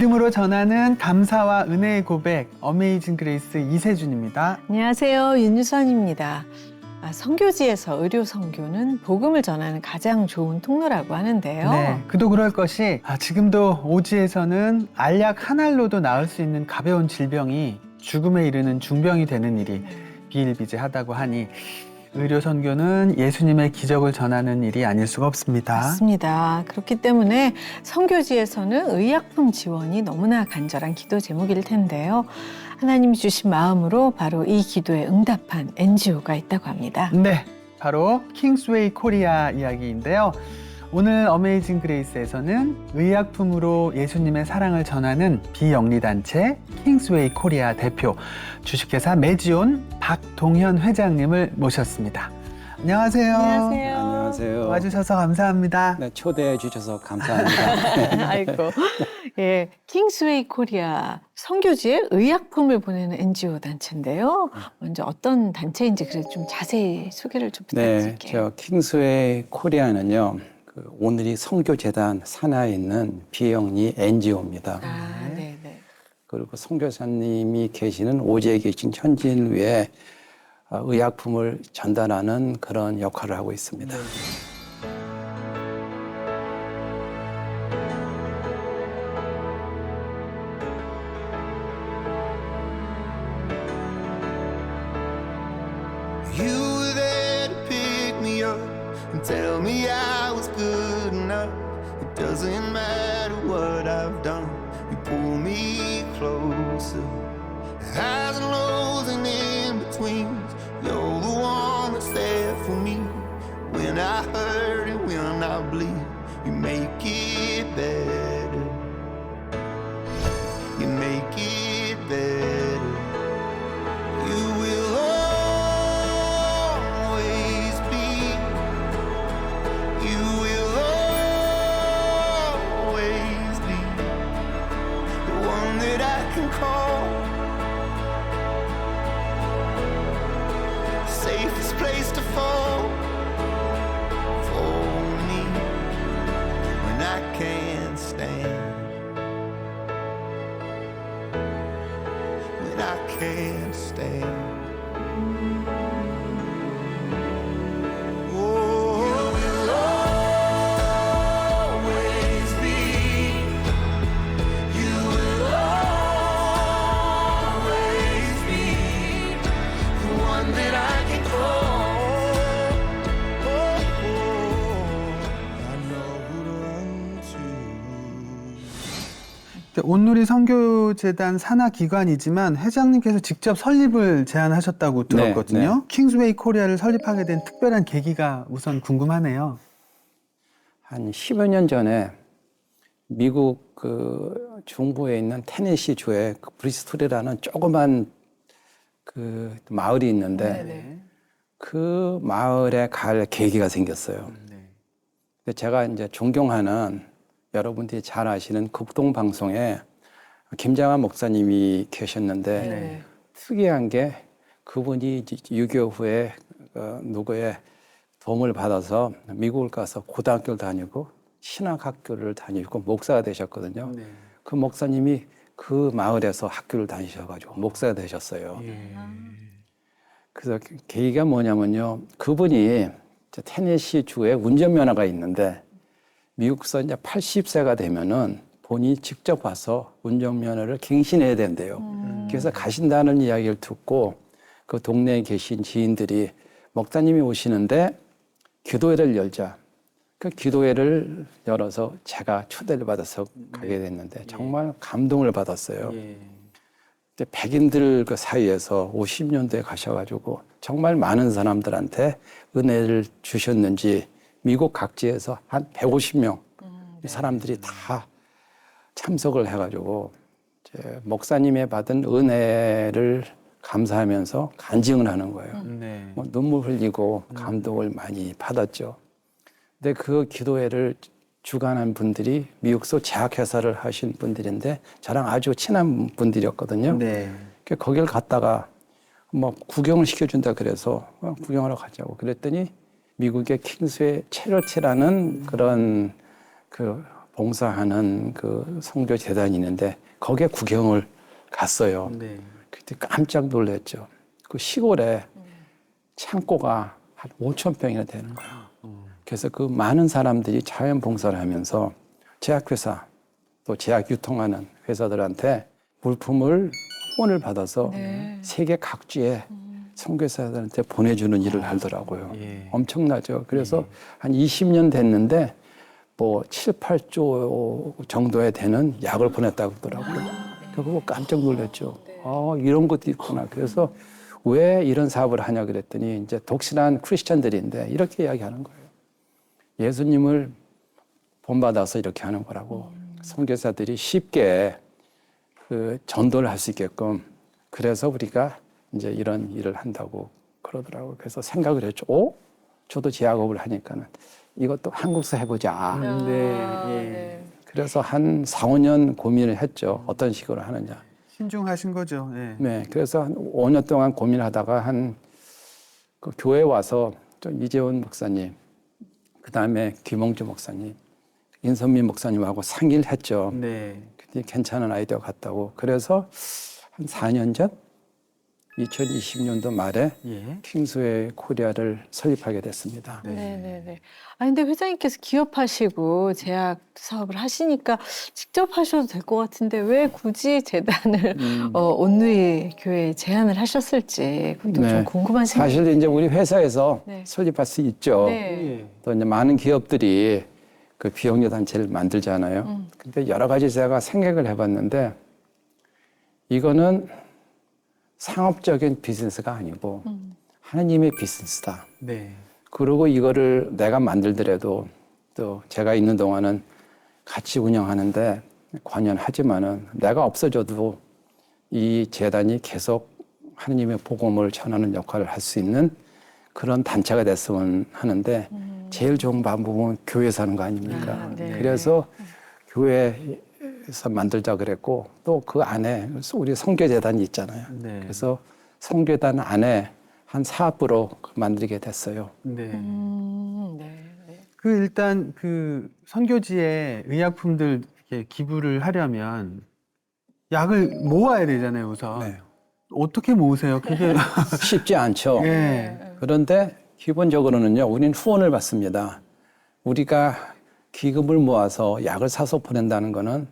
믿음으로 전하는 감사와 은혜의 고백, 어메이징 그레이스 이세준입니다. 안녕하세요. 윤유선입니다. 선교지에서 의료 선교는 복음을 전하는 가장 좋은 통로라고 하는데요. 네, 그도 그럴 것이 지금도 오지에서는 알약 한 알로도 나을 수 있는 가벼운 질병이 죽음에 이르는 중병이 되는 일이 비일비재하다고 하니 의료 선교는 예수님의 기적을 전하는 일이 아닐 수가 없습니다. 맞습니다. 그렇기 때문에 선교지에서는 의약품 지원이 너무나 간절한 기도 제목일 텐데요. 하나님이 주신 마음으로 바로 이 기도에 응답한 NGO가 있다고 합니다. 네, 바로 킹스웨이 코리아 이야기인데요. 오늘 어메이징 그레이스에서는 의약품으로 예수님의 사랑을 전하는 비영리단체 킹스웨이 코리아 대표 주식회사 메지온 박동현 회장님을 모셨습니다. 안녕하세요. 안녕하세요. 안녕하세요. 와주셔서 감사합니다. 네, 초대해 주셔서 감사합니다. 아이고. 예, 킹스웨이 코리아 선교지에 의약품을 보내는 NGO 단체인데요. 먼저 어떤 단체인지 그래도 좀 자세히 소개를 좀 부탁드릴게요. 네, 저 킹스웨이 코리아는요. 오늘이 선교재단 산하에 있는 비영리 NGO입니다. 네. 그리고 선교사님이 계시는 오지에 계신 현지인 위에 의약품을 전달하는 그런 역할을 하고 있습니다. You were there to pick me up and tell me I was good enough. It doesn't matter what I've done, you pull me closer. Highs and lows and in betweens, you're the one that's there for me. When I hurt and when I bleed, you make it better. You make it better. You will always be. You will always be the one that I can call. Safest place to fall for me when I can't stand. When I can't stand. Oh, you will always be. You will always be the one that I can call. I know who to run to. 온누리 선교재단 산하 기관이지만 회장님께서 직접 설립을 제안하셨다고 들었거든요. 네. 킹스웨이 코리아를 설립하게 된 특별한 계기가 우선 궁금하네요. 한 10여 년 전에 미국 중부에 있는 테네시 주에 브리스톨이라는 조그만 마을이 있는데 그 마을에 갈 계기가 생겼어요. 근데 제가 이제 존경하는 여러분들이 잘 아시는 극동방송에 김장한 목사님이 계셨는데 특이한 게 그분이 유교 후에 누구의 도움을 받아서 미국을 가서 고등학교를 다니고 신학학교를 다니고 목사가 되셨거든요. 그 목사님이 그 마을에서 학교를 다니셔가지고 목사가 되셨어요. 그래서 계기가 뭐냐면요. 그분이 테네시 주에 운전면허가 있는데 미국서 이제 80세가 되면은 본인이 직접 와서 운전면허를 갱신해야 된대요. 그래서 가신다는 이야기를 듣고 그 동네에 계신 지인들이 목사님이 오시는데 기도회를 열자. 그 기도회를 열어서 제가 초대를 받아서 가게 됐는데 정말 감동을 받았어요. 근데 백인들 그 사이에서 50년대에 가셔가지고 정말 많은 사람들한테 은혜를 주셨는지 미국 각지에서 한 150명 사람들이 다 참석을 해가지고 이제 목사님의 받은 은혜를 감사하면서 간증을 하는 거예요. 뭐 눈물 흘리고 감동을 많이 받았죠. 근데 그 기도회를 주관한 분들이 미국서 제약회사를 하신 분들인데 저랑 아주 친한 분들이었거든요. 거길 갔다가 뭐 구경을 시켜준다 그래서 구경하러 가자고 그랬더니 미국의 킹스웨이 체러티라는 그런 봉사하는 그 선교 재단이 있는데 거기에 구경을 갔어요. 네. 그때 깜짝 놀랐죠. 그 시골에 창고가 한 5천 평이나 되는 거예요. 그래서 그 많은 사람들이 자원봉사를 하면서 제약회사 또 제약 유통하는 회사들한테 물품을 후원을 받아서 네. 세계 각지에 선교사들한테 보내주는 일을 하더라고요. 예. 엄청나죠. 그래서 한 20년 됐는데 뭐 7, 8조 정도에 되는 약을 보냈다고 하더라고요. 그거 깜짝 놀랐죠. 이런 것도 있구나. 그래서 왜 이런 사업을 하냐 그랬더니 이제 독실한 크리스천들인데 이렇게 이야기하는 거예요. 예수님을 본받아서 이렇게 하는 거라고. 선교사들이 쉽게 그 전도를 할 수 있게끔 그래서 우리가 이제 이런 일을 한다고 그러더라고요. 그래서 생각을 했죠. 저도 제약업을 하니까는 이것도 한국서 해보자. 네. 그래서 한 4, 5년 고민을 했죠. 어떤 식으로 하느냐. 신중하신 거죠. 예. 네. 그래서 한 5년 동안 고민하다가 그 교회 와서 좀 이재원 목사님, 그 다음에 김홍주 목사님, 인선민 목사님하고 상의를 했죠. 네. 근데 괜찮은 아이디어 같다고. 그래서 한 4년 전 2020년도 말에 예. 킹스웨이 코리아를 설립하게 됐습니다. 네네네. 아 근데 회장님께서 기업하시고 제약 사업을 하시니까 직접 하셔도 될 것 같은데 왜 굳이 재단을 온누이 교회에 제안을 하셨을지 그것도 네. 좀 궁금한 생각이. 사실 이제 우리 회사에서 네. 설립할 수 있죠. 네. 예. 또 이제 많은 기업들이 그 비영리 단체를 만들잖아요. 근데 여러 가지 제가 생각을 해봤는데 이거는 상업적인 비즈니스가 아니고 하나님의 비즈니스다. 네. 그리고 이거를 내가 만들더라도 또 제가 있는 동안은 같이 운영하는데 관여하지만은 내가 없어져도 이 재단이 계속 하나님의 복음을 전하는 역할을 할 수 있는 그런 단체가 됐으면 하는데 제일 좋은 방법은 교회에서 하는 거 아닙니까? 아, 네. 그래서 교회에서 만들자 그랬고 또 그 안에 우리 선교재단이 있잖아요. 네. 그래서 선교단 안에 한 사업부로 만들게 됐어요. 네. 네. 네. 그 일단 그 선교지에 의약품들 이렇게 기부를 하려면 약을 모아야 되잖아요, 우선. 네. 어떻게 모으세요? 그게 쉽지 않죠. 예. 그런데 기본적으로는요, 우리는 후원을 받습니다. 우리가 기금을 모아서 약을 사서 보낸다는 거는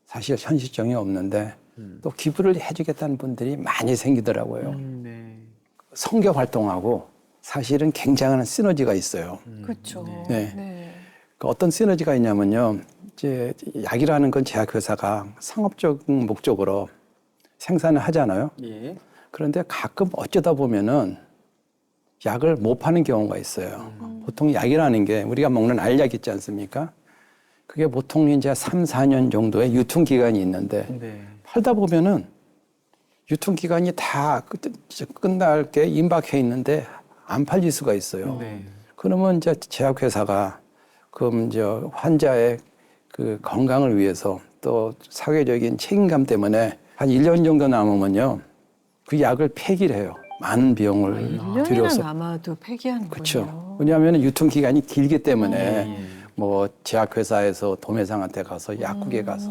사실 현실성이 없는데 또 기부를 해주겠다는 분들이 많이 생기더라고요. 네. 선교 활동하고 사실은 굉장한 시너지가 있어요. 그렇죠. 네. 네. 그 어떤 시너지가 있냐면요, 이제 약이라는 건 제약회사가 상업적인 목적으로 생산을 하잖아요. 예. 그런데 가끔 어쩌다 보면은 약을 못 파는 경우가 있어요. 보통 약이라는 게 우리가 먹는 알약 있지 않습니까? 그게 보통 이제 3, 4년 정도의 유통기간이 있는데 네. 팔다 보면은 유통기간이 다 끝날 게 임박해 있는데 안 팔릴 수가 있어요. 네. 그러면 이제 제약회사가 그럼 이제 환자의 그 건강을 위해서 또 사회적인 책임감 때문에 한 1년 정도 남으면요. 그 약을 폐기를 해요. 많은 비용을 1년이나 들여서. 남아도 폐기하는군요. 그렇죠. 왜냐하면 유통기간이 길기 때문에 예. 뭐 제약회사에서 도매상한테 가서 약국에 가서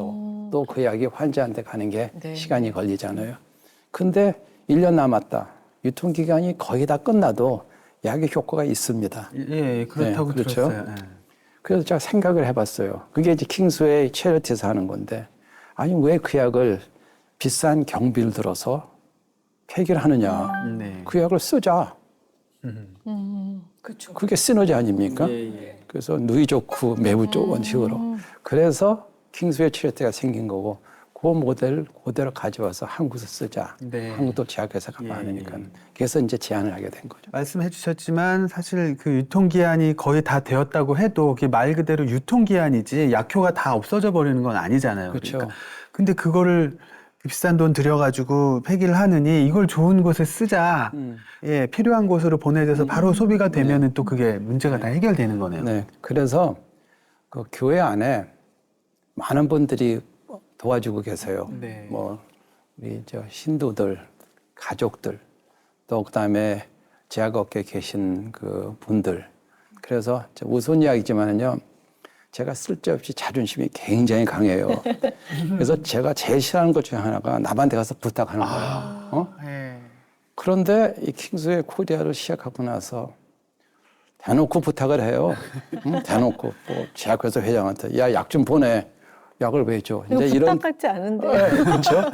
또 그 약이 환자한테 가는 게 네. 시간이 걸리잖아요. 근데 1년 남았다. 유통기간이 거의 다 끝나도 약의 효과가 있습니다. 예, 그렇다고 네, 그렇죠. 들었어요. 예. 그래서 제가 생각을 해봤어요. 그게 이제 킹스웨이 체리티에서 하는 건데, 아니 왜 그 약을 비싼 경비를 들어서 폐기를 하느냐? 네. 그 약을 쓰자. 그렇죠. 그게 시너지 아닙니까? 예. 그래서 누이 좋고 매부 좋은 식으로. 그래서 킹스웨이 체리티가 생긴 거고, 그 모델을 그대로 가져와서 한국에서 쓰자. 네. 한국도 제약회사가 예, 많으니까. 예. 그래서 이제 제안을 하게 된 거죠. 말씀해 주셨지만 사실 그 유통기한이 거의 다 되었다고 해도 그게 말 그대로 유통기한이지 약효가 다 없어져 버리는 건 아니잖아요. 그렇죠. 그러니까. 근데 그거를 비싼 돈 들여가지고 폐기를 하느니 이걸 좋은 곳에 쓰자. 예, 필요한 곳으로 보내져서 바로 소비가 되면은 또 그게 문제가 다 해결되는 거네요. 네. 그래서 그 교회 안에 많은 분들이 도와주고 계세요. 네. 뭐 우리 저 신도들, 가족들, 또 그다음에 제약업계에 계신 그 분들. 그래서 우스운 이야기지만은요, 제가 쓸데없이 자존심이 굉장히 강해요. 그래서 제가 제일 싫어하는 것 중에 하나가 남한테 가서 부탁하는 거예요. 어? 예. 그런데 이 킹스웨이 코리아를 시작하고 나서 대놓고 부탁을 해요. 응? 대놓고 뭐 제약회사 회장한테 야, 약 좀 보내. 약을 왜 줘? 이거 부탁 같지 않은데. 그렇죠.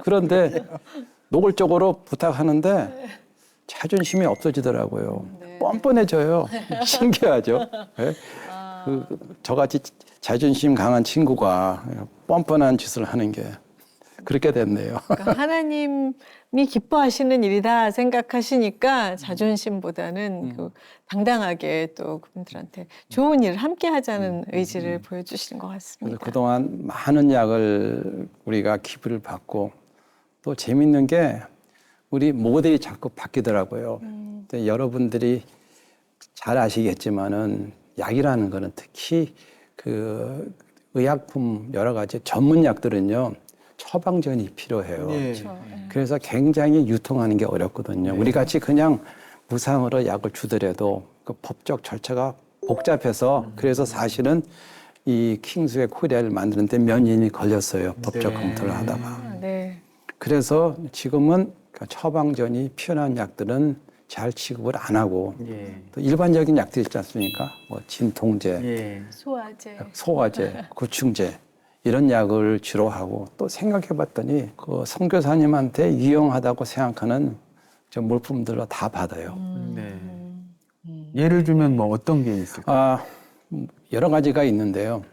그런데 노골적으로 부탁하는데 자존심이 없어지더라고요. 뻔뻔해져요. 신기하죠. 네? 저같이 자존심 강한 친구가 뻔뻔한 짓을 하는 게 그렇게 됐네요. 그러니까 하나님이 기뻐하시는 일이다 생각하시니까 자존심보다는 그 당당하게 또 그분들한테 좋은 일을 함께 하자는 의지를 보여주시는 것 그래서 같습니다. 그동안 많은 약을 우리가 기부를 받고 또 재밌는 게 우리 모델이 자꾸 바뀌더라고요. 근데 여러분들이 잘 아시겠지만은 약이라는 거는 특히 그 의약품 여러 가지 전문 약들은요 처방전이 필요해요. 예. 그렇죠. 그래서 굉장히 유통하는 게 어렵거든요. 우리 같이 그냥 무상으로 약을 주더라도 그 법적 절차가 복잡해서 그래서 사실은 이 킹스웨이 코리아를 만드는데 몇 년이 걸렸어요. 법적 검토를 하다가. 네. 그래서 지금은 처방전이 필요한 약들은 잘 취급을 안 하고 예. 또 일반적인 약들 있지 않습니까? 뭐 진통제, 예. 소화제. 소화제, 구충제 이런 약을 주로 하고 또 생각해봤더니 그 선교사님한테 유용하다고 생각하는 저 물품들로 다 받아요. 네. 예를 들면 뭐 어떤 게 있을까요? 여러 가지가 있는데요.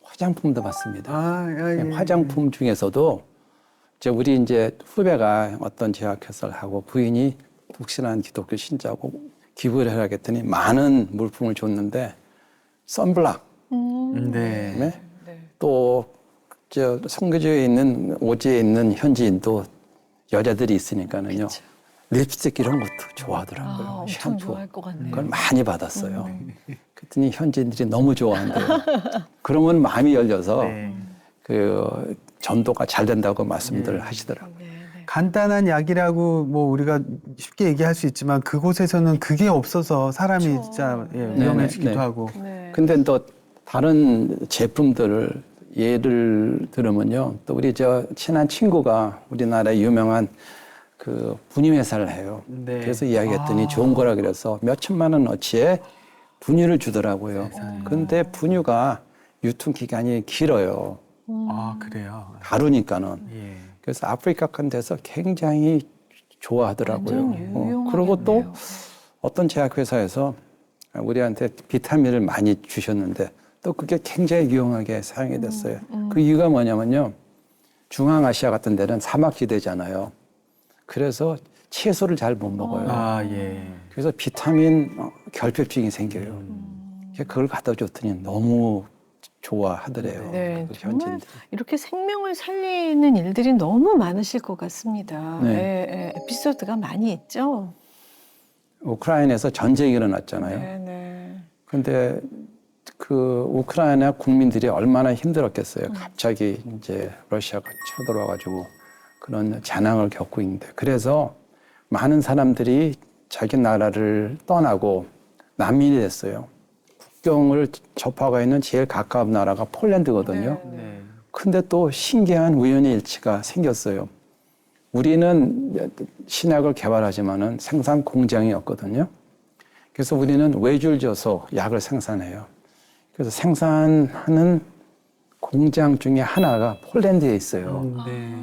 화장품도 받습니다. 예. 화장품 중에서도 우리 이제 후배가 어떤 제약회사를 하고 부인이 독실한 기독교 신자고 기부를 해야겠더니 많은 물품을 줬는데 선블락, 네. 네? 또 선교지에 있는 오지에 있는 현지인도 여자들이 있으니까는요. 립스틱 이런 것도 좋아하더라고요. 엄청 샴푸. 좋아할 것 같네요. 그걸 많이 받았어요. 그랬더니 현지인들이 너무 좋아한대요. 그러면 마음이 열려서 네. 그 전도가 잘 된다고 말씀들을 하시더라고요. 네, 네. 간단한 약이라고 뭐 우리가 쉽게 얘기할 수 있지만 그곳에서는 그게 없어서 사람이 그렇죠. 진짜 네. 위험해지기도 네. 하고. 네. 근데 또 다른 제품들을 예를 들으면요. 또 우리 저 친한 친구가 우리나라에 유명한 그 분유 회사를 해요. 네. 그래서 이야기했더니 좋은 거라 그래서 몇 천만 원어치의 분유를 주더라고요. 근데 분유가 유통기간이 길어요. 아, 그래요. 다루니까는. 예. 그래서 아프리카 같은 데서 굉장히 좋아하더라고요. 완전 유용하겠네요. 그리고 또 어떤 제약회사에서 우리한테 비타민을 많이 주셨는데 또 그게 굉장히 유용하게 사용이 됐어요. 그 이유가 뭐냐면요. 중앙아시아 같은 데는 사막지대잖아요. 그래서 채소를 잘 못 먹어요. 아, 예. 그래서 비타민 결핍증이 생겨요. 그걸 갖다 줬더니 너무 좋아하더래요. 네, 그 정말 현지인들이. 이렇게 생명을 살리는 일들이 너무 많으실 것 같습니다. 네. 예, 에피소드가 많이 있죠. 우크라이나에서 전쟁이 일어났잖아요. 네, 네. 근데 그 우크라이나 국민들이 얼마나 힘들었겠어요. 갑자기 이제 러시아가 쳐들어와가지고 그런 재난을 겪고 있는데 그래서 많은 사람들이 자기 나라를 떠나고 난민이 됐어요. 국경을 접하고 있는 제일 가까운 나라가 폴란드거든요. 네. 근데 또 신기한 우연의 일치가 생겼어요. 우리는 신약을 개발하지만은 생산 공장이 없거든요. 그래서 우리는 외주를 줘서 약을 생산해요. 그래서 생산하는 공장 중에 하나가 폴란드에 있어요. 네.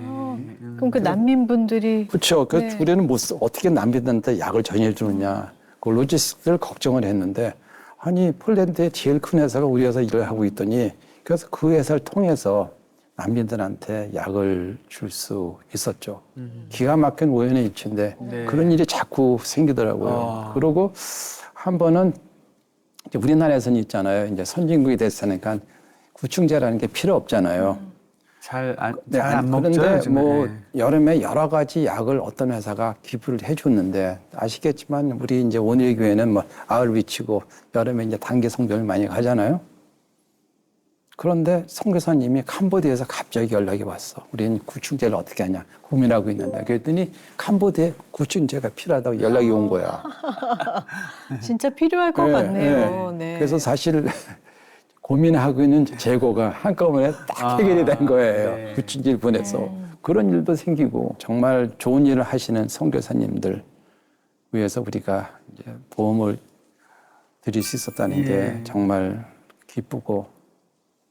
그럼 그 난민분들이 그렇죠. 그 네. 우리는 어떻게 난민들한테 약을 전해 주느냐. 그 로지스틱을 걱정을 했는데 아니 폴란드의 제일 큰 회사가 우리 회사 일을 하고 있더니 그래서 그 회사를 통해서 난민들한테 약을 줄 수 있었죠. 기가 막힌 우연의 일치인데 네. 그런 일이 자꾸 생기더라고요. 그리고 한 번은 이제 우리나라에서는 있잖아요. 이제 선진국이 됐으니까 구충제라는 게 필요 없잖아요. 잘 안 그런데 먹죠. 요즘에. 뭐 네. 여름에 여러 가지 약을 어떤 회사가 기부를 해줬는데 아시겠지만 우리 이제 오늘 교회는 뭐 아울비치고 여름에 이제 단기 성전을 많이 가잖아요. 그런데 선교사님이 캄보디아에서 갑자기 연락이 왔어. 우리는 구충제를 어떻게 하냐 고민하고 있는데. 그랬더니 캄보디아에 구충제가 필요하다고 연락이 온 거야. 진짜 필요할 것 네, 같네요. 네. 네. 그래서 사실 고민하고 있는 재고가 한꺼번에 딱 해결이 된 거예요. 네. 구충제를 보내서. 그런 일도 생기고 정말 좋은 일을 하시는 선교사님들 위해서 우리가 이제 도움을 드릴 수 있었다는 게 정말 기쁘고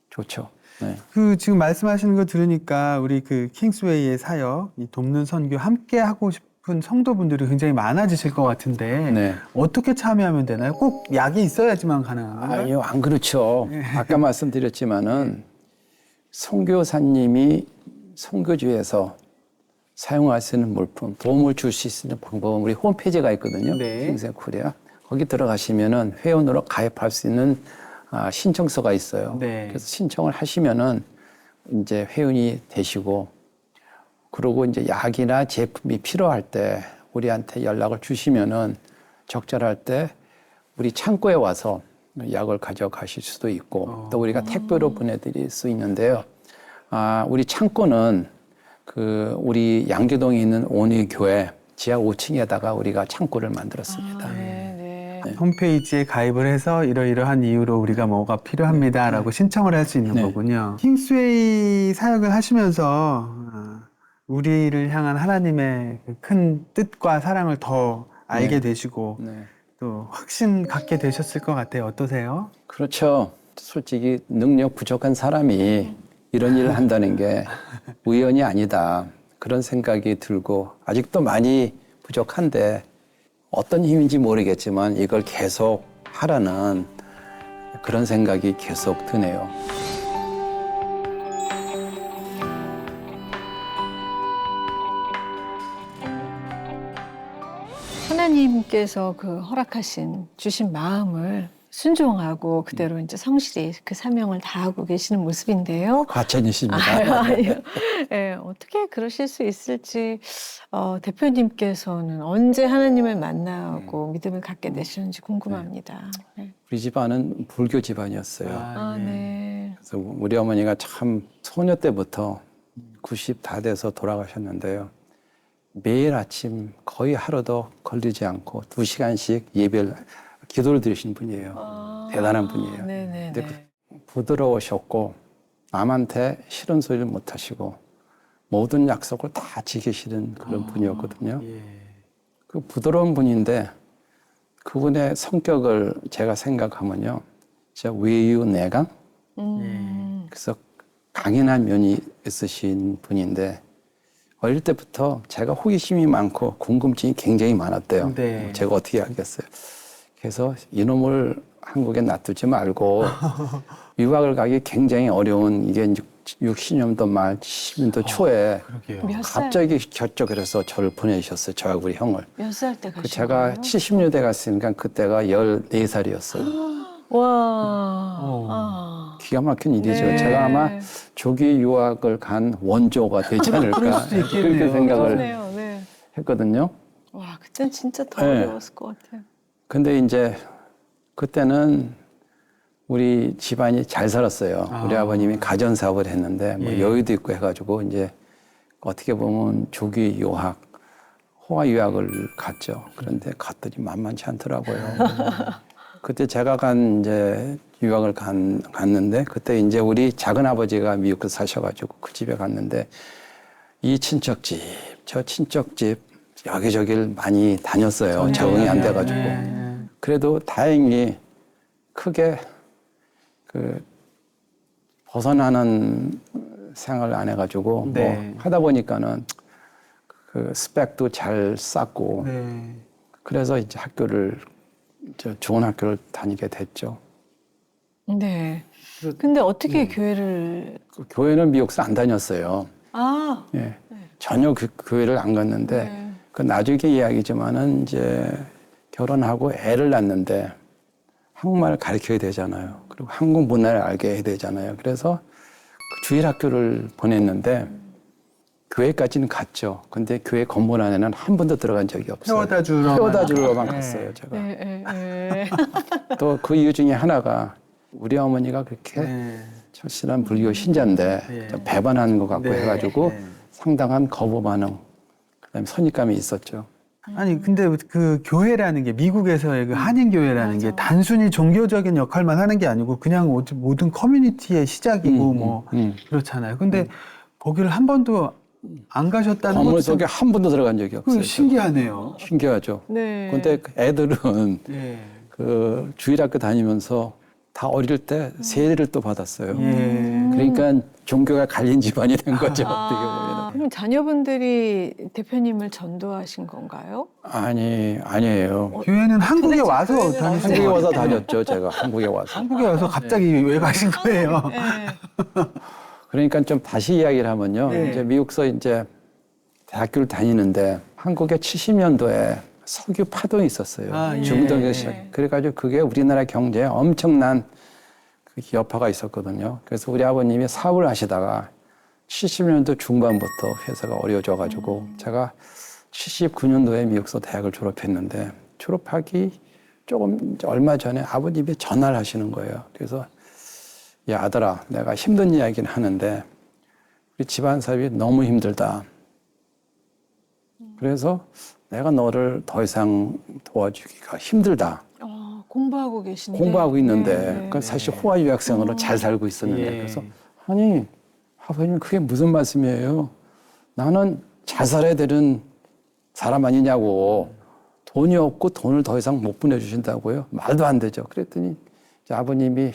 좋죠. 네. 그 지금 말씀하시는 거 들으니까 우리 그 킹스웨이의 사역, 이 돕는 선교 함께 하고 싶은 성도분들이 굉장히 많아지실 것 같은데 네. 어떻게 참여하면 되나요? 꼭 약이 있어야지만 가능한가요? 아니요, 안 그렇죠. 아까 말씀드렸지만은 선교사님이 선교지에서 사용할 수 있는 물품, 도움을 줄 수 있는 방법은 우리 홈페이지가 있거든요. 네. 킹스웨이 코리아. 거기 들어가시면은 회원으로 가입할 수 있는 신청서가 있어요. 네. 그래서 신청을 하시면은 이제 회원이 되시고, 그리고 이제 약이나 제품이 필요할 때 우리한테 연락을 주시면은 적절할 때 우리 창고에 와서 약을 가져가실 수도 있고, 또 우리가 택배로 보내드릴 수 있는데요. 우리 창고는 우리 양재동에 있는 온유교회 지하 5층에다가 우리가 창고를 만들었습니다. 홈페이지에 가입을 해서 이러이러한 이유로 우리가 뭐가 필요합니다라고 신청을 할 수 있는 네. 거군요. 킹스웨이 사역을 하시면서 우리를 향한 하나님의 그 큰 뜻과 사랑을 더 알게 되시고 네. 또 확신 갖게 되셨을 것 같아요. 어떠세요? 그렇죠. 솔직히 능력 부족한 사람이 이런 일을 한다는 게 우연이 아니다. 그런 생각이 들고, 아직도 많이 부족한데 어떤 힘인지 모르겠지만 이걸 계속 하라는 그런 생각이 계속 드네요. 하나님께서 그 허락하신 주신 마음을 순종하고 그대로 이제 성실히 그 사명을 다하고 계시는 모습인데요. 과찬이십니다. 아니요. 네, 어떻게 그러실 수 있을지 대표님께서는 언제 하나님을 만나고 믿음을 갖게 되셨는지 궁금합니다. 네. 우리 집안은 불교 집안이었어요. 네. 그래서 우리 어머니가 참 소녀 때부터 90 다 돼서 돌아가셨는데요. 매일 아침 거의 하루도 걸리지 않고 2시간씩 예배를 기도를 드리신 분이에요. 대단한 분이에요. 네네. 근데 부드러우셨고 남한테 싫은 소리를 못 하시고 모든 약속을 다 지키시는 그런 분이었거든요. 그 부드러운 분인데 그분의 성격을 제가 생각하면요, 진짜 외유내강. 그래서 강인한 면이 있으신 분인데 어릴 때부터 제가 호기심이 많고 궁금증이 굉장히 많았대요. 네. 제가 어떻게 알겠어요. 그래서 이놈을 한국에 놔두지 말고 유학을 가기 굉장히 어려운, 이게 60년도 말 70년도 초에 몇 살? 갑자기 결정해서 저를 보내셨어요. 저하고 우리 형을. 몇 살 때 가신 제가 거예요? 70년대 갔으니까 그때가 14살이었어요. 와. 기가 막힌 일이죠. 네. 제가 아마 조기 유학을 간 원조가 되지 않을까 그렇게 생각을 그러네요. 네. 했거든요. 와, 그땐 진짜 더 네. 어려웠을 것 같아요. 근데 이제 그때는 우리 집안이 잘 살았어요. 우리 아버님이 가전 사업을 했는데 뭐 여유도 있고 해가지고 이제 어떻게 보면 조기 유학, 호화 유학을 갔죠. 그런데 갔더니 만만치 않더라고요. 그때 제가 이제 유학을 갔는데 그때 이제 우리 작은 아버지가 미국에 사셔가지고 그 집에 갔는데 이 친척집, 저 친척집 여기저기를 많이 다녔어요. 적응이 안 돼가지고. 그래도 다행히 크게 벗어나는 생활을 안 해가지고 뭐 하다 보니까는 그 스펙도 잘 쌓고 그래서 이제 좋은 학교를 다니게 됐죠. 네. 근데 어떻게 교회를 그 교회는 미국에서 안 다녔어요. 예. 전혀 교회를 안 갔는데 그 나중에 이야기지만은 이제 결혼하고 애를 낳는데 한국말을 가르쳐야 되잖아요. 그리고 한국 문화를 알게 해야 되잖아요. 그래서 그 주일 학교를 보냈는데 교회까지는 갔죠. 근데 교회 건물 안에는 한 번도 들어간 적이 없어요. 태워다 주러만 갔어요, 제가. 또 그 이유 중에 하나가 우리 어머니가 그렇게 철실한 불교 신자인데 예. 좀 배반하는 것 같고 네. 해가지고 네. 상당한 거부 반응, 그다음에 선입감이 있었죠. 아니 근데 그 교회라는 게 미국에서의 그 한인 교회라는 게 맞아. 단순히 종교적인 역할만 하는 게 아니고 그냥 모든 커뮤니티의 시작이고 뭐 그렇잖아요. 근데 거기를 한 번도 안 가셨다는 건물 것도 속에 한 번도 들어간 적이 없어요. 신기하네요. 신기하죠. 네. 근데 애들은 예. 그 주일학교 다니면서 다 어릴 때 세례를 또 받았어요. 예. 그러니까 종교가 갈린 집안이 된 거죠. 어떻게 보면. 그럼 자녀분들이 대표님을 전도하신 건가요? 아니에요. 교회는 한국에 도대체 와서 교회는 다니신 한국에 거예요. 와서 다녔죠. 제가 한국에 와서. 한국에 와서 갑자기 왜 가신 거예요? 네. 그러니까 좀 다시 이야기를 하면요. 네. 이제 미국서 이제 대학교를 다니는데 한국에 70년도에 석유 파동이 있었어요. 아, 예. 중동에서 시작. 그래가지고 그게 우리나라 경제에 엄청난 그 여파가 있었거든요. 그래서 우리 아버님이 사업을 하시다가 70년도 중반부터 회사가 어려워져가지고 제가 79년도에 미국서 대학을 졸업했는데 졸업하기 조금 이제 얼마 전에 아버님이 전화를 하시는 거예요. 그래서 야 아들아, 내가 힘든 이야기는 하는데 우리 집안 사업이 너무 힘들다. 그래서 내가 너를 더 이상 도와주기가 힘들다. 공부하고 계신데. 공부하고 있는데 네. 그 사실 호화 유학생으로 잘 살고 있었는데 예. 그래서 아니 아버님 그게 무슨 말씀이에요? 나는 잘 살아야 되는 사람 아니냐고. 돈이 없고 돈을 더 이상 못 보내주신다고요? 말도 안 되죠. 그랬더니 이제 아버님이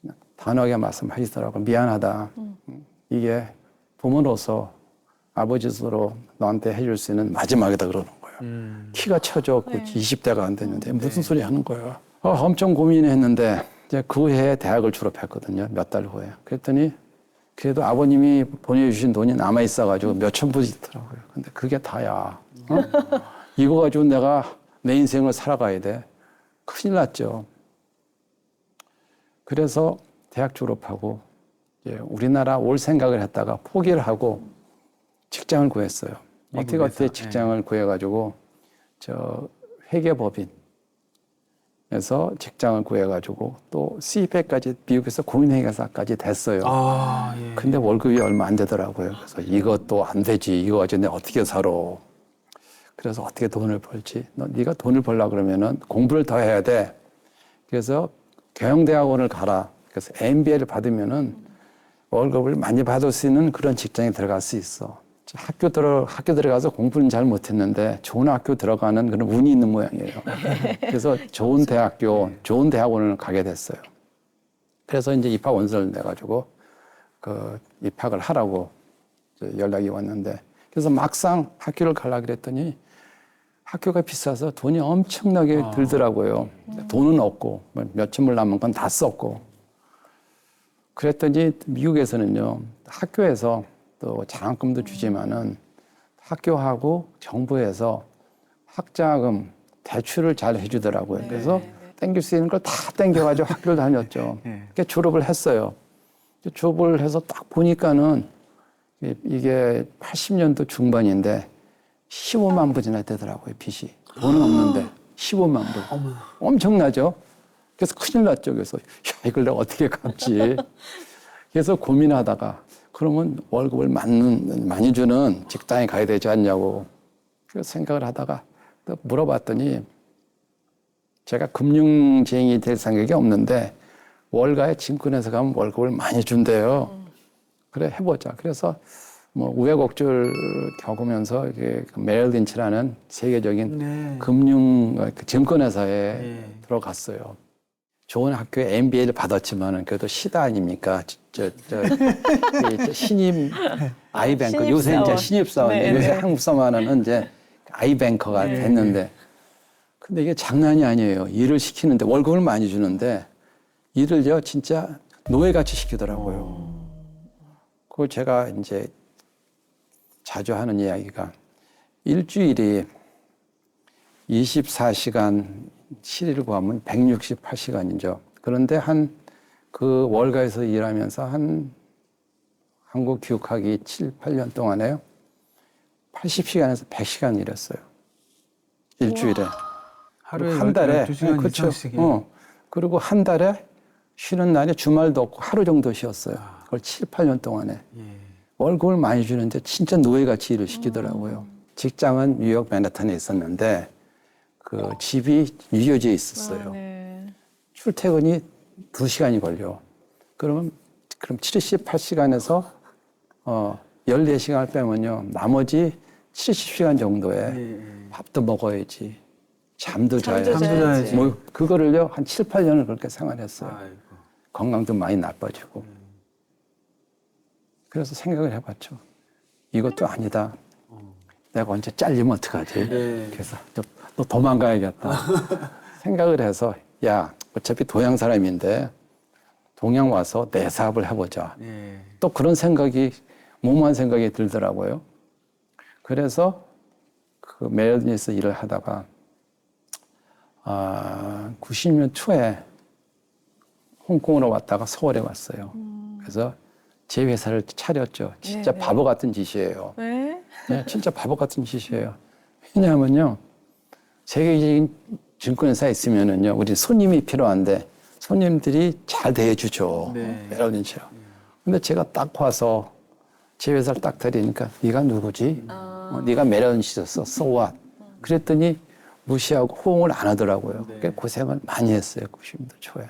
그냥 단호하게 말씀하시더라고요. 미안하다. 이게 부모로서 아버지로서 너한테 해줄 수 있는 마지막이다 그러는 거예요. 키가 쳐졌고 20대가 안 됐는데 무슨 소리 하는 거예요. 엄청 고민했는데 이제 그 해에 대학을 졸업했거든요. 몇 달 후에. 그랬더니 그래도 아버님이 보내주신 돈이 남아 있어가지고 몇천 불이 있더라고요. 근데 그게 다야. 이거 가지고 내가 내 인생을 살아가야 돼. 큰일 났죠. 그래서 대학 졸업하고 이제 우리나라 올 생각을 했다가 포기를 하고 직장을 구했어요. 어떻게 직장을 구해가지고 저 회계법인에서 직장을 구해가지고 또 CPA까지 미국에서 공인회계사까지 됐어요. 아, 예. 근데 월급이 얼마 안 되더라고요. 그래서 이것도 안 되지. 이거 가지고 내가 어떻게 살아. 그래서 어떻게 돈을 벌지? 네가 돈을 벌려고 그러면은 공부를 더 해야 돼. 그래서 경영대학원을 가라. 그래서 MBA를 받으면은 월급을 많이 받을 수 있는 그런 직장에 들어갈 수 있어. 학교 들어가서 공부는 잘 못했는데 좋은 학교 들어가는 그런 운이 있는 모양이에요. 그래서 좋은 대학교, 좋은 대학원을 가게 됐어요. 그래서 이제 입학 원서를 내가지고 그 입학을 하라고 연락이 왔는데 그래서 막상 학교를 가려고 그랬더니 학교가 비싸서 돈이 엄청나게 들더라고요. 돈은 없고 몇천 불 남은 건 다 썼고. 그랬더니 미국에서는요. 학교에서 또 장학금도 주지만은 학교하고 정부에서 학자금 대출을 잘 해주더라고요. 그래서 땡길 수 있는 걸 다 땡겨가지고 학교를 다녔죠. 그러니까 졸업을 했어요. 졸업을 해서 딱 보니까는 이게 80년도 중반인데 15만 불이나 되더라고요, 빚이. 돈은 없는데 15만 불. 엄청나죠? 그래서 큰일 났죠. 그래서 야, 이걸 내가 어떻게 갚지? 그래서 고민하다가 그러면 월급을 많이 주는 직장에 가야 되지 않냐고 그래서 생각을 하다가 또 물어봤더니 제가 금융쟁이 될 생각이 없는데 월가에 증권회사 가면 월급을 많이 준대요. 그래 해보자. 그래서 뭐 우여곡절 겪으면서 이게 메릴 린치라는 세계적인 금융 증권회사에 들어갔어요. 좋은 학교에 MBA를 받았지만은 그래도 시다 아닙니까? 신입 아이뱅커 요새 이제 신입사원 요새 한국 사원은 이제 아이뱅커가 됐는데 근데 이게 장난이 아니에요. 일을 시키는데 월급을 많이 주는데 일을요 진짜 노예같이 시키더라고요. 그걸 제가 이제 자주 하는 이야기가 일주일이 24시간 7일 구하면 168시간이죠. 그런데 그 월가에서 일하면서 한국 교육하기 7, 8년 동안에요. 80시간에서 100시간 일했어요. 일주일에. 하루에 한 달에 12시간 그렇죠. 이상씩. 그리고 한 달에 쉬는 날에 주말도 없고 하루 정도 쉬었어요. 그걸 7, 8년 동안에. 예. 월급을 많이 주는데 진짜 노예같이 일을 시키더라고요. 직장은 뉴욕 맨하탄에 있었는데 그 집이 뉴저지에 있었어요. 네. 출퇴근이 2시간이 걸려. 그럼 78시간에서 14시간을 빼면요. 나머지 70시간 정도에 밥도 먹어야지. 잠도 잠도 자야지. 자야지. 뭐 그거를요. 한 7, 8년을 그렇게 생활했어요. 아이고. 건강도 많이 나빠지고. 그래서 생각을 해봤죠. 이것도 아니다. 내가 언제 잘리면 어떡하지? 네. 그래서 또 도망가야겠다. 생각을 해서 야 어차피 동양 사람인데 동양 와서 내 사업을 해보자. 예. 또 그런 생각이 무모한 생각이 들더라고요. 그래서 그 메리니에서 일을 하다가 90년 초에 홍콩으로 왔다가 서울에 왔어요. 그래서 제 회사를 차렸죠. 진짜 네네. 바보 같은 짓이에요. 왜? 네, 진짜 바보 같은 짓이에요. 왜냐하면요, 세계적인 증권회사에 있으면은요, 우리 손님이 필요한데 손님들이 잘 대해주죠. 네. 메럴린치요. 근데 제가 딱 와서 제 회사를 딱 드리니까 네가 누구지? 네가 메럴린치였어. So what? 그랬더니 무시하고 호응을 안 하더라고요. 네. 꽤 고생을 많이 했어요. 90년대 초에.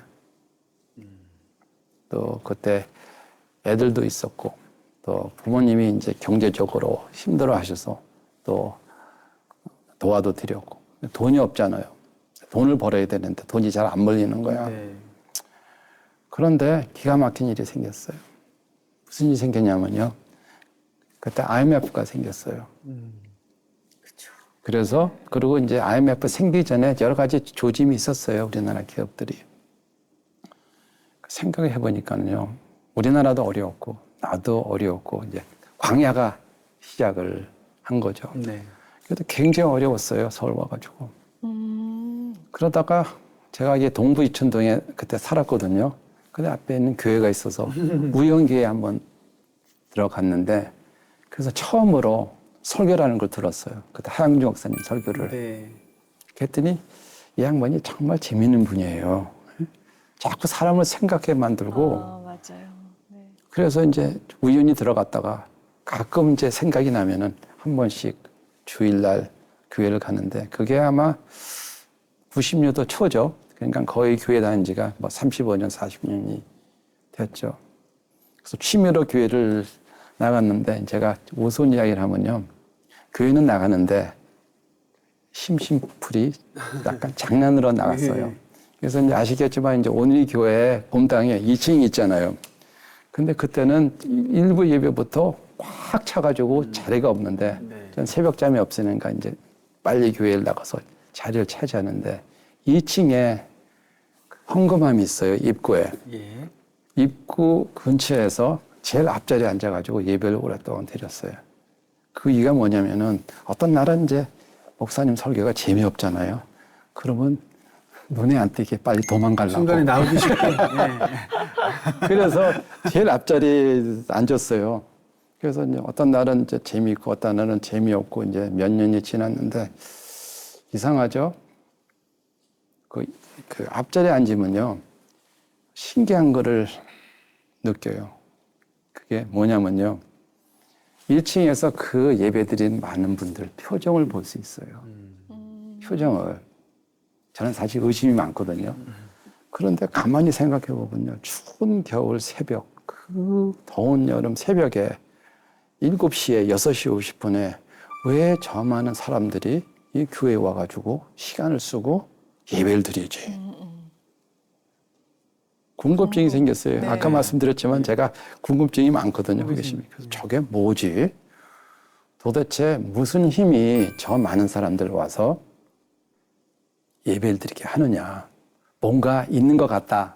또 그때 애들도 있었고 또 부모님이 이제 경제적으로 힘들어 하셔서 또 도와도 드렸고 돈이 없잖아요. 돈을 벌어야 되는데 돈이 잘 안 벌리는 거야. 네. 그런데 기가 막힌 일이 생겼어요. 무슨 일이 생겼냐면요. 그때 IMF가 생겼어요. 그래서 그리고 이제 IMF 생기기 전에 여러 가지 조짐이 있었어요. 우리나라 기업들이. 생각을 해보니까요. 우리나라도 어려웠고 나도 어려웠고 이제 광야가 시작을 한 거죠. 네. 그래도 굉장히 어려웠어요. 서울 와가지고. 그러다가 제가 이제 동부 이천동에 그때 살았거든요. 근데 앞에 있는 교회가 있어서 우연기회에 한번 들어갔는데 그래서 처음으로 설교라는 걸 들었어요. 그때 하양주 목사님 설교를. 네. 그랬더니 이 양반이 정말 재밌는 분이에요. 자꾸 사람을 생각해 만들고 맞아요. 네. 그래서 이제 우연히 들어갔다가 가끔 이제 생각이 나면은 한 번씩 주일날 교회를 가는데 그게 아마 90년도 초죠. 그러니까 거의 교회 다닌 지가 뭐 35년, 40년이 됐죠. 그래서 취미로 교회를 나갔는데 제가 우스운 이야기를 하면요. 교회는 나가는데 심심풀이 약간 장난으로 나갔어요. 그래서 이제 아시겠지만 이제 오늘이 교회 본당에 2층이 있잖아요. 근데 그때는 일부 예배부터 꽉 차가지고 자리가 없는데 전 새벽잠이 없으니까 이제 빨리 교회를 나가서 자리를 차지하는데 2층에 헌금함이 있어요. 입구에. 예. 입구 근처에서 제일 앞자리에 앉아가지고 예배를 오랫동안 드렸어요. 그 이유가 뭐냐면은 어떤 날은 이제 목사님 설교가 재미없잖아요. 그러면 눈에 안 띄게 빨리 도망가려고. 순간에 나오기 쉽게. 예. 그래서 제일 앞자리에 앉았어요. 그래서 이제 어떤 날은 이제 재미있고 어떤 날은 재미없고 이제 몇 년이 지났는데 이상하죠? 그 앞자리에 앉으면요. 신기한 거를 느껴요. 그게 뭐냐면요. 1층에서 그 예배드린 많은 분들 표정을 볼 수 있어요. 표정을. 저는 사실 의심이 많거든요. 그런데 가만히 생각해 보면요. 추운 겨울 새벽, 그 더운 여름 새벽에 7시에 6시 50분에 왜 저 많은 사람들이 이 교회에 와가지고 시간을 쓰고 예배를 드리지? 궁금증이 생겼어요. 네. 아까 말씀드렸지만 제가 궁금증이 많거든요. 그래서 저게 뭐지? 도대체 무슨 힘이 저 많은 사람들 와서 예배를 드리게 하느냐? 뭔가 있는 것 같다.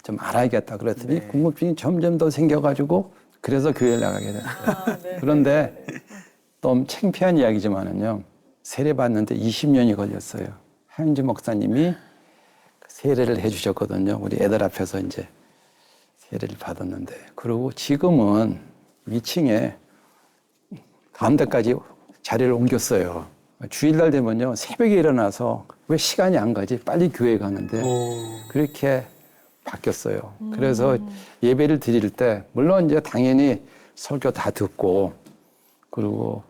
좀 알아야겠다. 그랬더니 네. 궁금증이 점점 더 생겨가지고 그래서 교회를 나가게 됐어요. 네. 그런데 좀 창피한 이야기지만은요. 세례 받는데 20년이 걸렸어요. 하영주 목사님이 세례를 해주셨거든요. 우리 애들 앞에서 이제 세례를 받았는데. 그리고 지금은 2층에 가운데까지 자리를 옮겼어요. 주일날 되면요. 새벽에 일어나서 왜 시간이 안 가지? 빨리 교회 가는데. 그렇게 바뀌었어요. 그래서 예배를 드릴 때 물론 이제 당연히 설교 다 듣고 그리고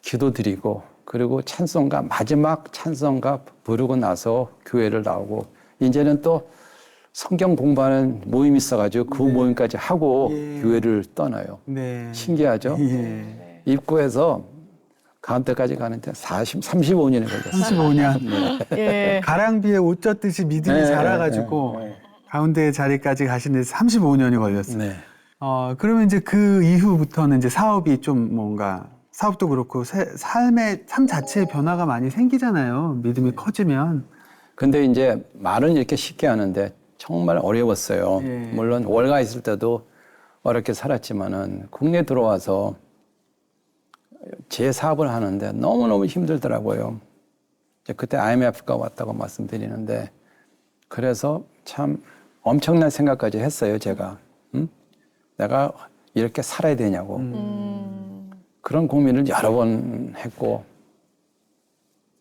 기도 드리고 그리고 찬송가 마지막 찬송가 부르고 나서 교회를 나오고 이제는 또 성경 공부하는 모임이 있어가지고 그 모임까지 하고 교회를 떠나요. 네. 신기하죠? 예. 입구에서 가운데까지 가는데 35년이 걸렸어요. 35년. 예. 가랑비에 옷 젖듯이 믿음이 네, 자라가지고 가운데 자리까지 가시는데 35년이 걸렸어요. 네. 그러면 이제 그 이후부터는 이제 사업이 좀 뭔가 사업도 그렇고 삶 자체의 변화가 많이 생기잖아요. 믿음이 커지면. 근데 이제 말은 이렇게 쉽게 하는데 정말 어려웠어요. 예. 물론 월가 있을 때도 어렵게 살았지만은 국내 들어와서 제 사업을 하는데 너무너무 힘들더라고요. 이제 그때 IMF가 왔다고 말씀드리는데 그래서 참 엄청난 생각까지 했어요, 제가. 응? 내가 이렇게 살아야 되냐고. 그런 고민을 여러 번 했고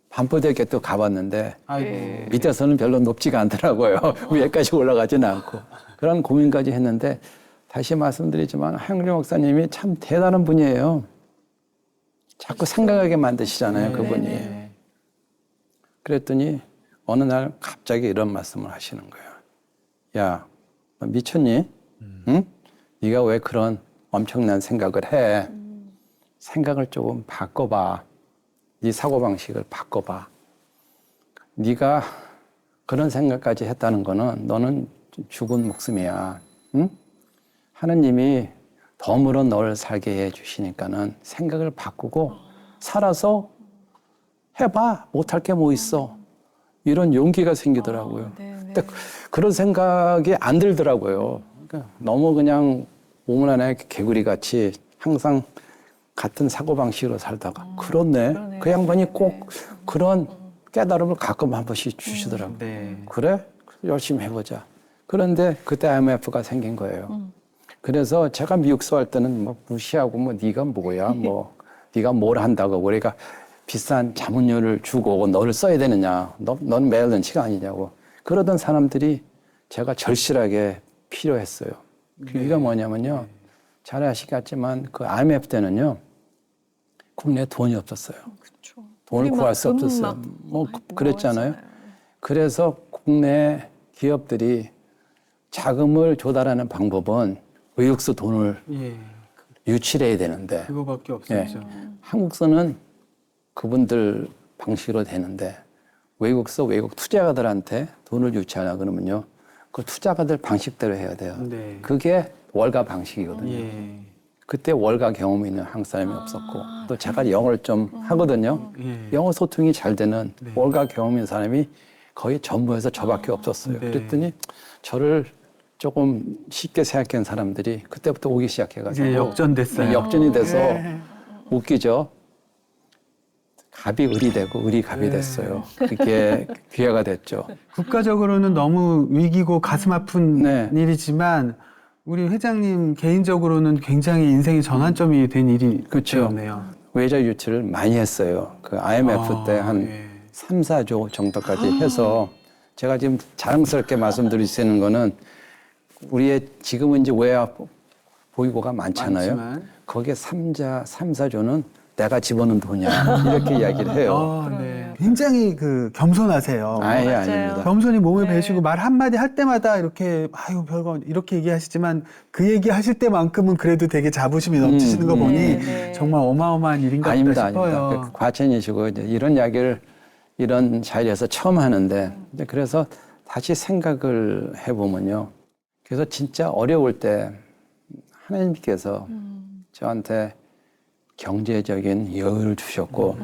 반포대교에 또 가봤는데 아이고. 밑에서는 별로 높지가 않더라고요. 위에까지 올라가지는 않고. 그런 고민까지 했는데 다시 말씀드리지만 하영림 목사님이 참 대단한 분이에요. 자꾸 생각하게 만드시잖아요, 그분이. 네. 그랬더니 어느 날 갑자기 이런 말씀을 하시는 거예요. 야, 너 미쳤니? 응? 네가 왜 그런 엄청난 생각을 해? 생각을 조금 바꿔봐. 네 사고방식을 바꿔봐. 네가 그런 생각까지 했다는 거는 너는 죽은 목숨이야. 응? 하느님이 덤으로 너를 살게 해주시니까는 생각을 바꾸고 살아서 해봐. 못할 게 뭐 있어. 이런 용기가 생기더라고요. 근데 그런 생각이 안 들더라고요. 그러니까 너무 그냥 우물 안에 개구리 같이 항상 같은 사고방식으로 살다가 그렇네. 그 양반이 꼭 그런 깨달음을 가끔 한 번씩 주시더라고요. 네. 그래? 열심히 해보자. 그런데 그때 IMF가 생긴 거예요. 그래서 제가 미국서 할 때는 뭐 무시하고 뭐 네가 뭐야 뭐 네가 뭘 한다고 우리가 비싼 자문료를 주고 너를 써야 되느냐 넌 멜런치가 아니냐고 그러던 사람들이 제가 절실하게 필요했어요. 그게 뭐냐면요. 잘 아시겠지만 그 IMF 때는요 국내에 돈이 없었어요. 돈을 구할 수 없었어요. 뭐 그랬잖아요. 그래서 국내 기업들이 자금을 조달하는 방법은 외국서 돈을 예. 유치를 해야 되는데 그거밖에 없었죠. 한국서는 그분들 방식으로 되는데 외국 투자가들한테 돈을 유치하려 그러면요. 그 투자가들 방식대로 해야 돼요. 네. 그게 월가 방식이거든요. 예. 그때 월가 경험이 있는 한국 사람이 없었고 또 제가 영어를 좀 하거든요. 예. 영어 소통이 잘 되는 월가 경험 있는 사람이 거의 전부에서 저밖에 없었어요. 네. 그랬더니 저를 조금 쉽게 생각한 사람들이 그때부터 오기 시작해가지고 이제 역전됐어요. 역전이 돼서 네. 웃기죠. 갑이 을이 되고 을이 갑이 됐어요. 그게 기회가 됐죠. 국가적으로는 너무 위기고 가슴 아픈 네. 일이지만 우리 회장님 개인적으로는 굉장히 인생의 전환점이 된 일이 그렇죠. 되네요. 외자 유치를 많이 했어요. 그 IMF 때 한 예. 3, 4조 정도까지 해서 제가 지금 자랑스럽게 말씀드릴 수 있는 거는 우리의 지금은 이제 외화 보유고가 많잖아요. 많지만. 거기에 3, 4조는 내가 집어넣은 돈이야. 이렇게 이야기를 해요. 네. 굉장히 겸손하세요. 아예 아닙니다. 겸손히 몸을 베시고 말 한마디 할 때마다 이렇게 아유 별거 이렇게 얘기하시지만 그 얘기하실 때만큼은 그래도 되게 자부심이 넘치시는 거 보니 네. 정말 어마어마한 일인가 보다 싶어요. 아닙니다. 과찬이시고 이제 이런 이야기를 이런 자리에서 처음 하는데 이제 그래서 다시 생각을 해보면요. 그래서 진짜 어려울 때 하나님께서 저한테 경제적인 여유를 주셨고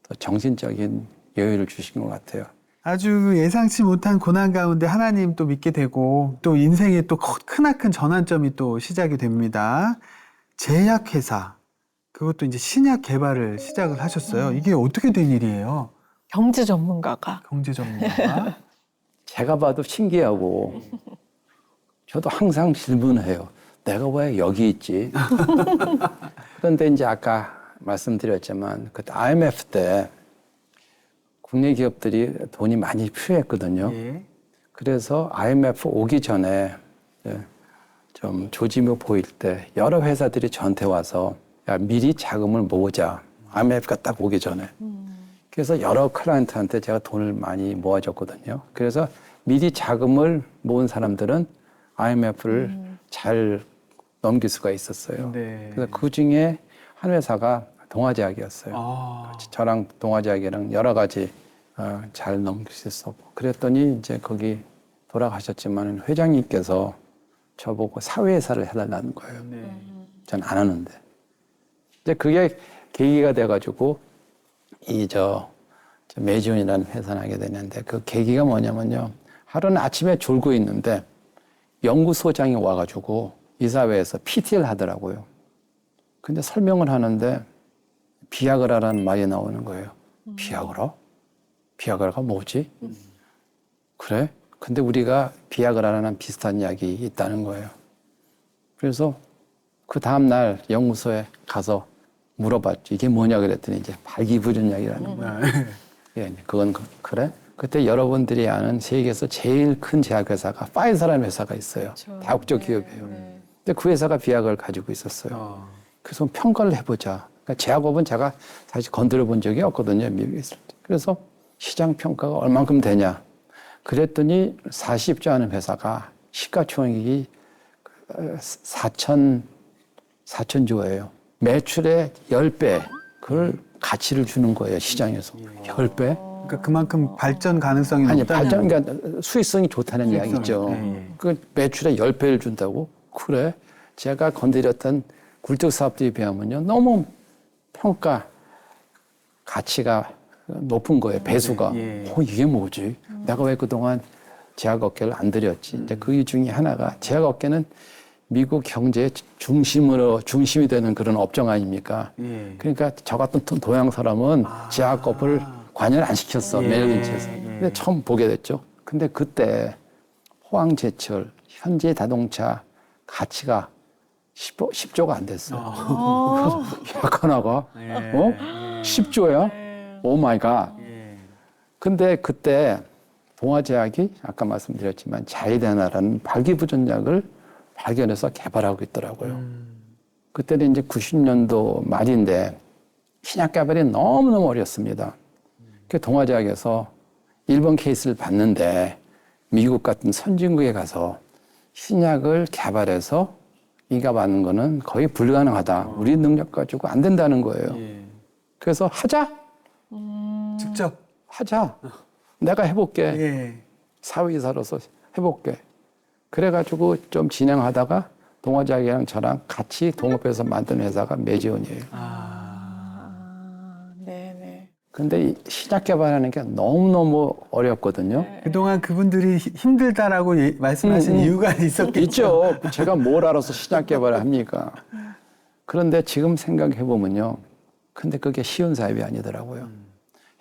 또 정신적인 여유를 주신 것 같아요. 아주 예상치 못한 고난 가운데 하나님 또 믿게 되고 또 인생의 또 크나큰 전환점이 또 시작이 됩니다. 제약회사 그것도 이제 신약 개발을 시작을 하셨어요. 이게 어떻게 된 일이에요? 경제 전문가가. 경제 전문가. 제가 봐도 신기하고 저도 항상 질문해요. 내가 왜 여기 있지? 그런데 이제 아까 말씀드렸지만 그때 IMF 때 국내 기업들이 돈이 많이 필요했거든요. 예. 그래서 IMF 오기 전에 좀 조짐이 보일 때 여러 회사들이 저한테 와서 야, 미리 자금을 모으자. IMF가 딱 오기 전에. 그래서 여러 클라이언트한테 제가 돈을 많이 모아줬거든요. 그래서 미리 자금을 모은 사람들은 IMF를 잘 넘길 수가 있었어요. 네. 그래서 그 중에 한 회사가 동아제약이었어요. 아. 저랑 동아제약이랑 여러 가지 잘 넘길 수 있었고. 그랬더니 이제 거기 돌아가셨지만 회장님께서 저보고 사회회사를 해달라는 거예요. 네. 전 안 하는데. 이제 그게 계기가 돼가지고 저 메지온이라는 회사를 하게 되는데 그 계기가 뭐냐면요. 하루는 아침에 졸고 있는데 연구소장이 와가지고 이사회에서 PT를 하더라고요. 근데 설명을 하는데 비아그라라는 말이 나오는 거예요. 비아그라? 비아그라가 뭐지? 그래? 근데 우리가 비아그라라는 비슷한 약이 있다는 거예요. 그래서 그 다음날 연구소에 가서 물어봤죠. 이게 뭐냐 그랬더니 이제 발기부전약이라는 거예요. 예, 그건 그래? 그때 여러분들이 아는 세계에서 제일 큰 제약회사가 파이저라는 회사가 있어요. 그렇죠. 다국적 기업이에요. 근데 그 회사가 비약을 가지고 있었어요. 그래서 평가를 해보자. 그러니까 제약업은 제가 사실 건드려 본 적이 없거든요. 미국에 있을 때. 그래서 시장 평가가 얼만큼 되냐. 그랬더니 40조 하는 회사가 시가총액이 4천조예요. 매출의 10배 그걸 가치를 주는 거예요. 시장에서. 10배? 그러니까 그만큼 발전 가능성이 아니, 높다는. 그러니까 수익성이 좋다는 이야기죠. 예. 그 매출의 10배를 준다고? 그래. 제가 건드렸던 굴뚝 사업들에 비하면요. 너무 평가 가치가 높은 거예요. 배수가. 예. 이게 뭐지? 내가 왜 그동안 제약업계를 안 들였지? 이제 그 중에 하나가 제약업계는 미국 경제의 중심이 되는 그런 업종 아닙니까? 예. 그러니까 저 같은 동양 사람은 제약업을 관여를 안 시켰어. 예. 매일인치에서. 근데 처음 보게 됐죠. 근데 그때 포항제철, 현대자동차 가치가 10조가 안 됐어요. 약 하나가 예. 10조야? 오 마이 갓. 예. 근데 그때 동아제약이 아까 말씀드렸지만 자이데나라는 발기부전약을 발견해서 개발하고 있더라고요. 그때는 이제 90년도 말인데 신약 개발이 너무너무 어렵습니다. 그 동아제약에서 일본 케이스를 봤는데 미국 같은 선진국에 가서 신약을 개발해서 인가받는 거는 거의 불가능하다. 우리 능력 가지고 안 된다는 거예요. 예. 그래서 하자. 직접. 하자. 내가 해볼게. 예. 사회이사로서 해볼게. 그래가지고 좀 진행하다가 동아제약이랑 저랑 같이 동업해서 만든 회사가 메지온이에요. 네네. 근데 이 신약 개발하는 게 너무너무 어렵거든요. 그동안 그분들이 힘들다라고 말씀하신 이유가 있었겠죠. 있죠. 제가 뭘 알아서 신약 개발을 합니까? 그런데 지금 생각해보면요. 근데 그게 쉬운 사업이 아니더라고요.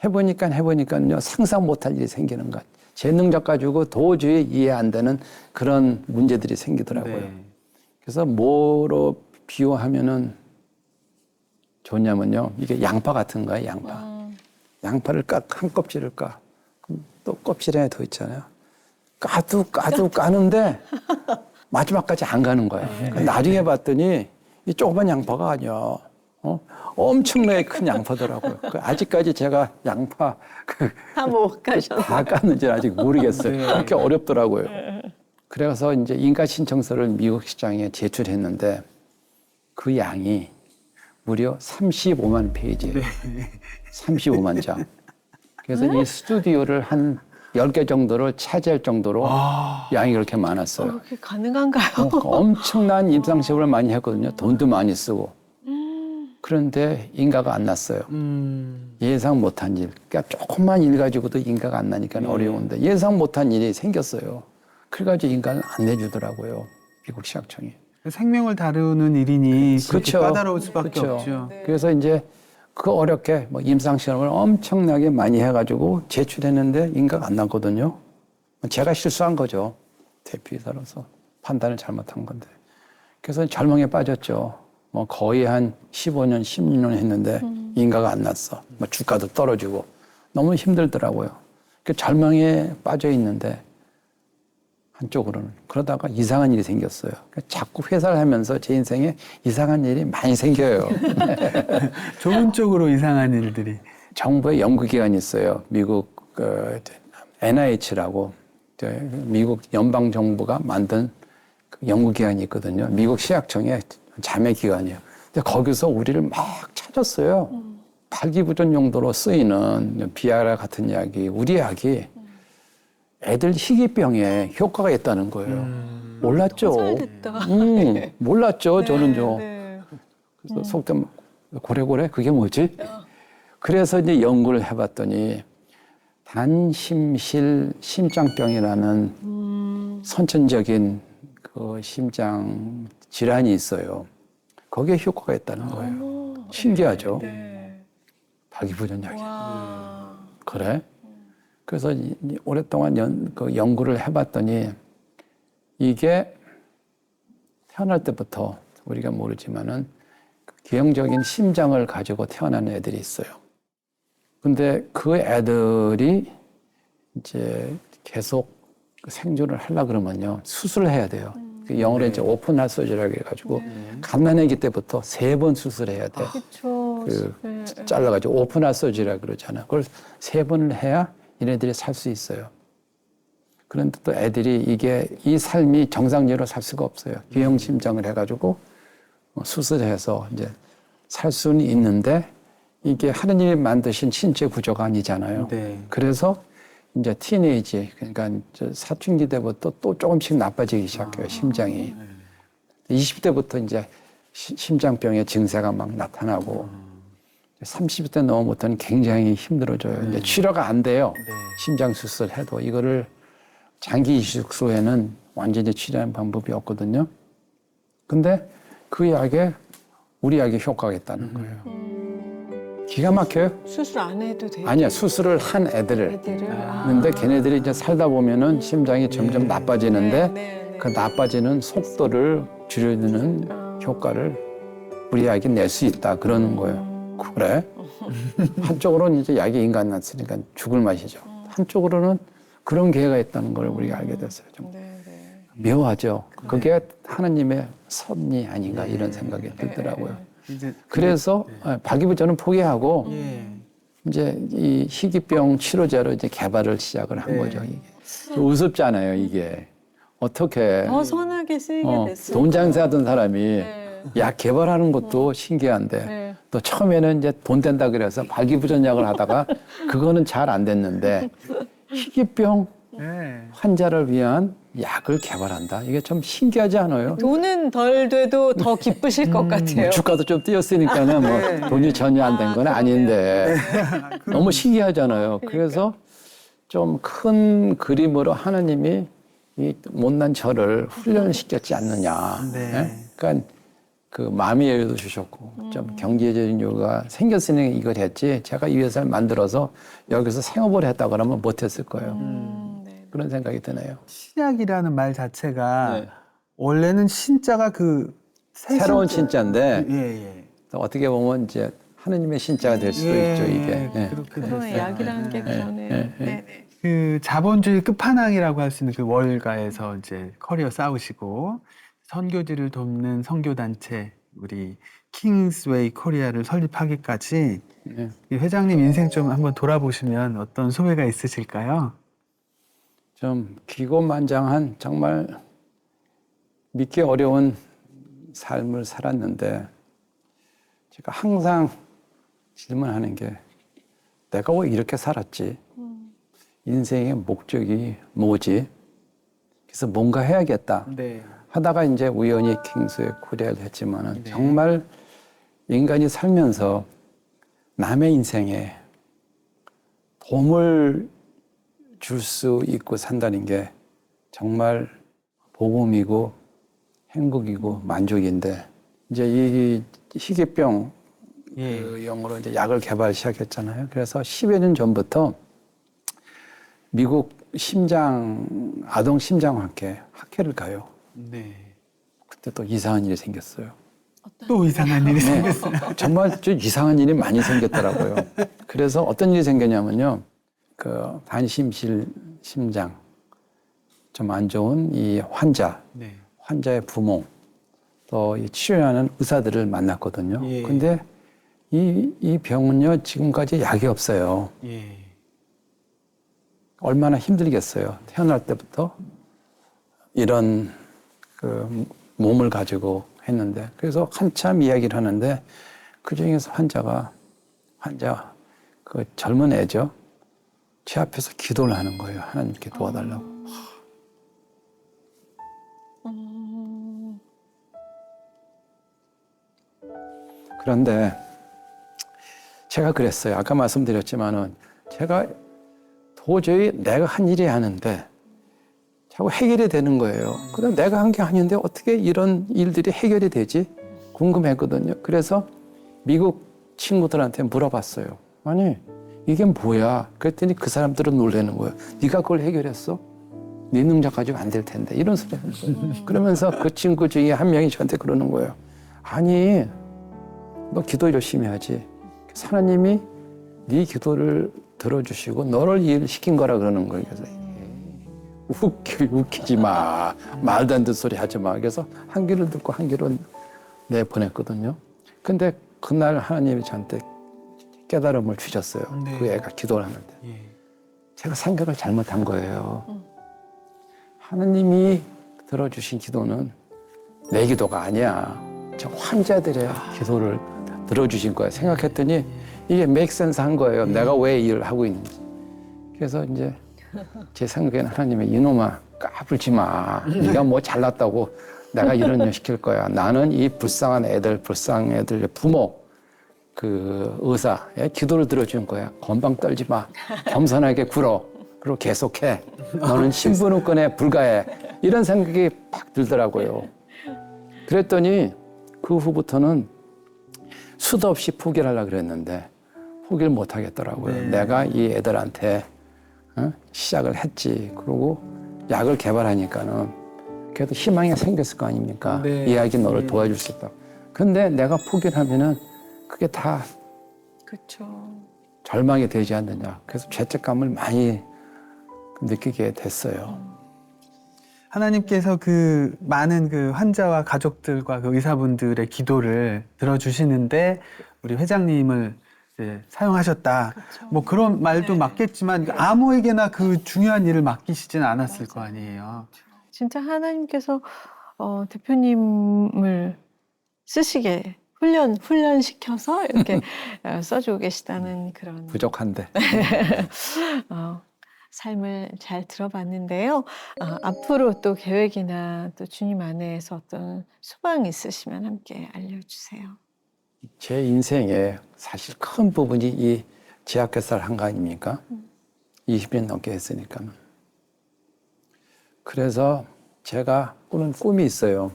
해보니까요. 상상 못할 일이 생기는 것. 제 능력 가지고 도저히 이해 안 되는 그런 문제들이 생기더라고요. 네. 그래서 뭐로 비유하면은 좋냐면요. 이게 양파 같은 거예요, 양파. 양파를 한 껍질을 까. 그럼 또 껍질 안에 더 있잖아요. 까는데 마지막까지 안 가는 거예요. 나중에 봤더니 이 조그만 양파가 아니야. 엄청나게 큰 양파더라고요. 아직까지 제가 양파 다 못 가셨어요. 다 깠는지 아직 모르겠어요. 그렇게 어렵더라고요. 그래서 이제 인가 신청서를 미국 시장에 제출했는데 그 양이 무려 35만 페이지예요. 35만 장. 그래서 이 스튜디오를 한 10개 정도를 차지할 정도로 양이 그렇게 많았어요. 그게 가능한가요? 엄청난 임상시험을 많이 했거든요. 돈도 많이 쓰고. 그런데 인가가 안 났어요. 예상 못한 일. 그러니까 조금만 일 가지고도 인가가 안 나니까 어려운데 예상 못한 일이 생겼어요. 그래가지고 인가를 안 내주더라고요. 미국 시각청이. 생명을 다루는 일이니 그렇게 그렇죠. 까다로울 수밖에 그렇죠. 없죠. 그래서 이제 그 어렵게 임상시험을 엄청나게 많이 해가지고 제출했는데 인가가 안 났거든요. 제가 실수한 거죠. 대표이사로서 판단을 잘못한 건데. 그래서 절망에 빠졌죠. 거의 한 15년, 16년 했는데 인가가 안 났어. 주가도 떨어지고 너무 힘들더라고요. 그 절망에 빠져 있는데 한쪽으로는. 그러다가 이상한 일이 생겼어요. 그러니까 자꾸 회사를 하면서 제 인생에 이상한 일이 많이 생겨요. 좋은 쪽으로 이상한 일들이. 정부의 연구기관이 있어요. 미국 NIH라고 미국 연방정부가 만든 그 연구기관이 있거든요. 미국 시약청의 자매기관이에요. 근데 거기서 우리를 막 찾았어요. 발기부전 용도로 쓰이는 비아라 같은 약이, 우리 약이 애들 희귀병에 효과가 있다는 거예요. 몰랐죠. 잘됐다. 몰랐죠. 저는요. 네. 그래서 속된 고래고래 그게 뭐지? 그래서 이제 연구를 해봤더니 단심실 심장병이라는 선천적인 그 심장 질환이 있어요. 거기에 효과가 있다는 거예요. 신기하죠. 네. 발기부전약이. 와. 그래? 그래서 오랫동안 그 연구를 해봤더니 이게 태어날 때부터 우리가 모르지만은 기형적인 심장을 가지고 태어난 애들이 있어요. 근데 그 애들이 이제 계속 생존을 하려 그러면요 수술을 해야 돼요. 영어로 이제 오픈 하트 서저리라고 해가지고 갓난아기 때부터 3번 수술해야 돼. 그렇죠. 그 잘라가지고 오픈 하트 서저리라고 그러잖아요. 그걸 3번을 해야 얘네들이 살 수 있어요. 그런데 또 애들이 이게 이 삶이 정상적으로 살 수가 없어요. 기형 심장을 해가지고 수술해서 이제 살 수는 있는데 이게 하느님이 만드신 신체 구조가 아니잖아요. 네. 그래서 이제 티네이지, 그러니까 이제 사춘기 때부터 또 조금씩 나빠지기 시작해요, 심장이. 20대부터 이제 심장병의 증세가 막 나타나고 30대 넘어부터는 굉장히 힘들어져요. 이제 치료가 안 돼요. 심장 수술해도 이거를 장기 이식 후에는 완전히 치료하는 방법이 없거든요. 근데 그 약에 우리 약이 효과가 있다는 거예요. 기가 막혀요? 수술 안 해도 돼요? 아니야, 수술을 한 애들을. 애들을. 근데 걔네들이 이제 살다 보면은 심장이 점점 나빠지는데 네. 그 나빠지는 속도를 줄여주는 효과를 우리 약이 낼 수 있다 그러는 거예요. 그래? 한쪽으로는 이제 약이 인간 났으니까 죽을 맛이죠. 한쪽으로는 그런 기회가 있다는 걸 우리가 알게 됐어요. 좀 묘하죠. 그게 하나님의 섭리 아닌가 이런 생각이 들더라고요. 이제 그래서 발기부전은 포기하고 예. 이제 이 희귀병 치료제로 이제 개발을 시작을 한 거죠. 이게. 우습잖아요, 이게. 어떻게 더 선하게 쓰이게 됐어요. 돈 장사하던 사람이 약 개발하는 것도 신기한데 또 처음에는 이제 돈 된다 그래서 발기부전 약을 하다가 그거는 잘 안 됐는데 희귀병 네. 환자를 위한 약을 개발한다. 이게 좀 신기하지 않아요? 돈은 덜 돼도 더 기쁘실 것 같아요. 주가도 좀 뛰었으니까는 뭐 돈이 전혀 안 된 건 아닌데 너무 신기하잖아요. 그래서 좀 큰 그림으로 하나님이 이 못난 저를 훈련시켰지 않느냐. 네. 그러니까 그 마음의 여유도 주셨고 좀 경제적인 여유가 생겼으니 이걸 했지 제가 이 회사를 만들어서 여기서 생업을 했다 그러면 못했을 거예요. 그런 생각이 드네요. 신약이라는 말 자체가 네. 원래는 신자가 그 새로운 신자인데 예. 어떻게 보면 이제 하느님의 신자가 될 수도 있죠, 이게. 예. 그렇게 그런 됐어요. 약이라는 게 그러네요. 네. 그 자본주의 끝판왕이라고 할 수 있는 그 월가에서 이제 커리어 쌓으시고 선교지를 돕는 선교단체 우리 킹스웨이 코리아를 설립하기까지 네. 이 회장님 인생 좀 한번 돌아보시면 어떤 소회가 있으실까요? 좀 기고만장한 정말 믿기 어려운 삶을 살았는데 제가 항상 질문하는 게 내가 왜 이렇게 살았지? 인생의 목적이 뭐지? 그래서 뭔가 해야겠다. 네. 하다가 이제 우연히 킹스웨이 코리아를 했지만은 정말 인간이 살면서 남의 인생에 도움을 줄 수 있고 산다는 게 정말 복음이고 행복이고 만족인데 이제 이 희귀병 그 영어로 이제 약을 개발 시작했잖아요. 그래서 10여 년 전부터 미국 아동 심장학회 학회를 가요. 네. 그때 또 이상한 일이 생겼어요. 또 이상한 일이 생겼어요. 정말 좀 이상한 일이 많이 생겼더라고요. 그래서 어떤 일이 생겼냐면요. 그 반심실 심장 좀 안 좋은 이 환자, 네. 환자의 부모, 또 이 치료하는 의사들을 만났거든요. 예. 근데 이 병은요, 지금까지 약이 없어요. 예. 얼마나 힘들겠어요. 태어날 때부터 이런 그 몸을 가지고 했는데, 그래서 한참 이야기를 하는데, 그 중에서 환자, 그 젊은 애죠. 제 앞에서 기도를 하는 거예요. 하나님께 도와달라고. 그런데 제가 그랬어요. 아까 말씀드렸지만은 제가 도저히 내가 한 일이 하는데 자꾸 해결이 되는 거예요. 그다음 내가 한 게 아닌데 어떻게 이런 일들이 해결이 되지? 궁금했거든요. 그래서 미국 친구들한테 물어봤어요. 아니, 이게 뭐야? 그랬더니 그 사람들은 놀라는 거예요. 네가 그걸 해결했어? 네 능력 가지고 안 될 텐데. 이런 소리 하는 거예요. 그러면서 그 친구 중에 한 명이 저한테 그러는 거예요. 아니, 너 기도 열심히 하지. 하나님이 네 기도를 들어주시고 너를 이 일을 시킨 거라 그러는 거예요. 그래서 웃기지 마. 말도 안 되는 소리 하지 마. 그래서 한 귀를 듣고 한 귀로 내보냈거든요. 근데 그날 하나님이 저한테 깨달음을 주셨어요. 네. 그 애가 기도를 하는데. 예. 제가 생각을 잘못한 거예요. 하나님이 들어주신 기도는 내 기도가 아니야. 저 환자들의 기도를 들어주신 거예요. 생각했더니 이게 make sense 한 거예요. 내가 왜 이 일을 하고 있는지. 그래서 이제 제 생각에는 하나님의 이놈아 까불지 마. 네가 뭐 잘났다고 내가 이런 일 시킬 거야. 나는 이 불쌍한 애들의 부모, 그 의사의 기도를 들어주는 거야. 건방 떨지 마. 겸손하게 굴어. 그리고 계속해. 너는 신분권에 불과해. 이런 생각이 팍 들더라고요. 그랬더니 그 후부터는 수도 없이 포기를 하려고 그랬는데 포기를 못 하겠더라고요. 네. 내가 이 애들한테 시작을 했지. 그리고 약을 개발하니까는 그래도 희망이 생겼을 거 아닙니까? 네. 이 약이 너를 네. 도와줄 수 있다. 근데 내가 포기를 하면은 그게 다 그렇죠. 절망이 되지 않느냐. 그래서 죄책감을 많이 느끼게 됐어요. 하나님께서 그 많은 그 환자와 가족들과 그 의사분들의 기도를 들어주시는데 우리 회장님을 이제 사용하셨다. 뭐 그런 말도 맞겠지만 아무에게나 그 중요한 일을 맡기시지는 않았을 거 아니에요. 진짜 하나님께서 대표님을 쓰시게 훈련시켜서 이렇게 써주고 계시다는 그런 부족한데. 삶을 잘 들어봤는데요. 앞으로 또 계획이나 또 주님 안에서 어떤 소망이 있으시면 함께 알려주세요. 제 인생에 사실 큰 부분이 이 제약회사를 한 거 아닙니까? 20년 넘게 했으니까. 그래서 제가 꾸는 꿈이 있어요.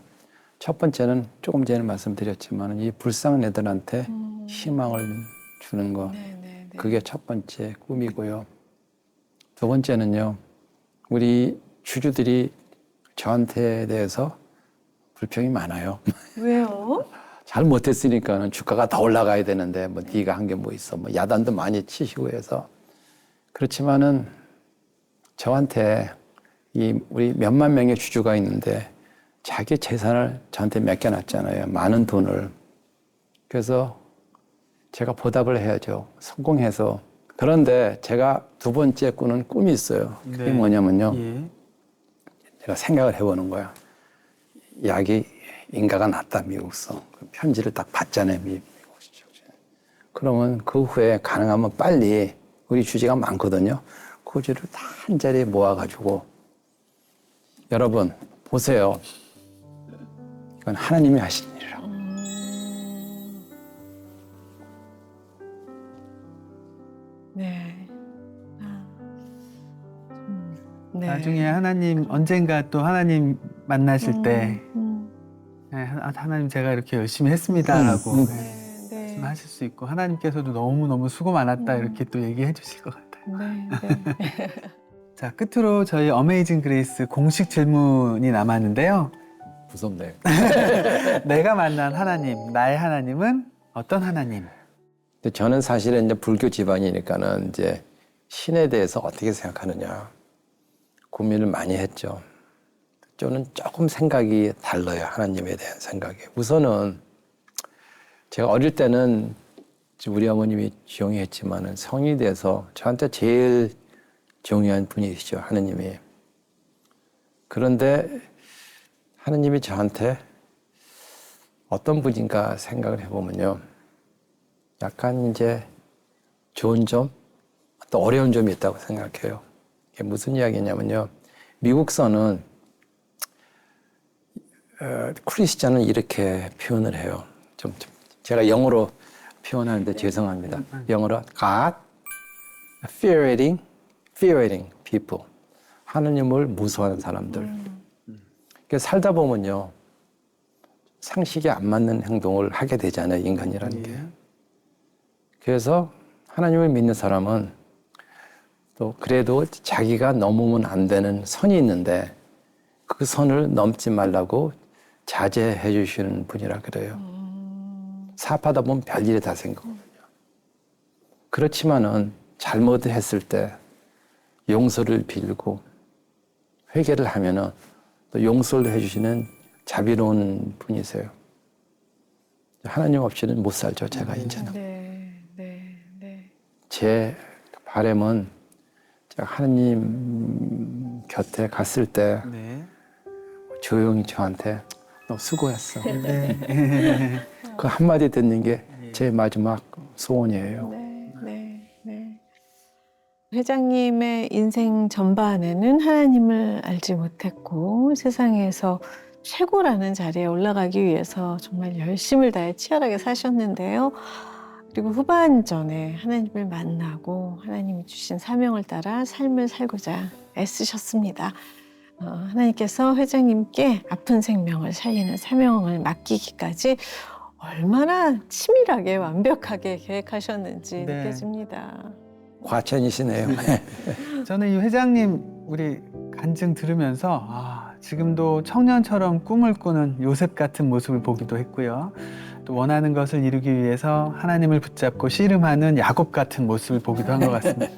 첫 번째는 조금 전에 말씀드렸지만 이 불쌍한 애들한테 희망을 주는 거. 네네네. 그게 첫 번째 꿈이고요. 두 번째는요. 우리 주주들이 저한테 대해서 불평이 많아요. 왜요? 잘 못했으니까는 주가가 더 올라가야 되는데 뭐 네가 한 게 뭐 있어. 뭐 야단도 많이 치시고 해서. 그렇지만은 저한테 우리 몇만 명의 주주가 있는데 자기 재산을 저한테 맡겨놨잖아요. 많은 돈을. 그래서 제가 보답을 해야죠. 성공해서. 그런데 제가 두 번째 꾸는 꿈이 있어요. 그게 네. 뭐냐면요. 예. 제가 생각을 해보는 거야. 약이 인가가 났다, 미국서. 편지를 딱 받잖아요, 미국. 그러면 그 후에 가능하면 빨리 우리 주제가 많거든요. 그 주를 다 한 자리에 모아가지고 여러분 보세요. 이건 하나님이 하신 일이라고. 네. 네. 나중에 하나님 언젠가 또 하나님 만나실 때 네, 하나님 제가 이렇게 열심히 했습니다라고 네. 하실 수 있고 하나님께서도 너무너무 수고 많았다 이렇게 또 얘기해 주실 것 같아요. 네. 자, 끝으로 저희 어메이징 그레이스 공식 질문이 남았는데요. 무섭네요. 내가 만난 하나님, 나의 하나님은 어떤 하나님? 근데 저는 사실은 이제 불교 집안이니까는 이제 신에 대해서 어떻게 생각하느냐. 고민을 많이 했죠. 저는 조금 생각이 달라요. 하나님에 대한 생각이. 우선은 제가 어릴 때는 우리 어머님이 중요했지만은 성이 돼서 저한테 제일 중요한 분이시죠. 하나님이. 그런데 하나님이 저한테 어떤 분인가 생각을 해보면요. 약간 이제 좋은 점, 또 어려운 점이 있다고 생각해요. 이게 무슨 이야기냐면요. 미국서는 크리스찬은 이렇게 표현을 해요. 좀 제가 영어로 표현하는데 죄송합니다. 영어로 God fearing people. 하나님을 무서워하는 사람들. 그래서 살다 보면요. 상식에 안 맞는 행동을 하게 되잖아요. 인간이라는 게. 그래서 하나님을 믿는 사람은 또 그래도 자기가 넘으면 안 되는 선이 있는데 그 선을 넘지 말라고 자제해 주시는 분이라 그래요. 사업하다 보면 별일이 다 생기거든요. 그렇지만은 잘못했을 때 용서를 빌고 회개를 하면은 또 용서를 해주시는 자비로운 분이세요. 하나님 없이는 못 살죠, 제가 이제는. 제 바람은 제가 하나님 곁에 갔을 때 조용히 저한테 너 수고했어. 그 한마디 듣는 게 제 마지막 소원이에요. 회장님의 인생 전반에는 하나님을 알지 못했고 세상에서 최고라는 자리에 올라가기 위해서 정말 열심을 다해 치열하게 사셨는데요. 그리고 후반전에 하나님을 만나고 하나님이 주신 사명을 따라 삶을 살고자 애쓰셨습니다. 하나님께서 회장님께 아픈 생명을 살리는 사명을 맡기기까지 얼마나 치밀하게 완벽하게 계획하셨는지 느껴집니다. 과찬이시네요. 저는 이 회장님 우리 간증 들으면서 지금도 청년처럼 꿈을 꾸는 요셉 같은 모습을 보기도 했고요. 또 원하는 것을 이루기 위해서 하나님을 붙잡고 씨름하는 야곱 같은 모습을 보기도 한 것 같습니다.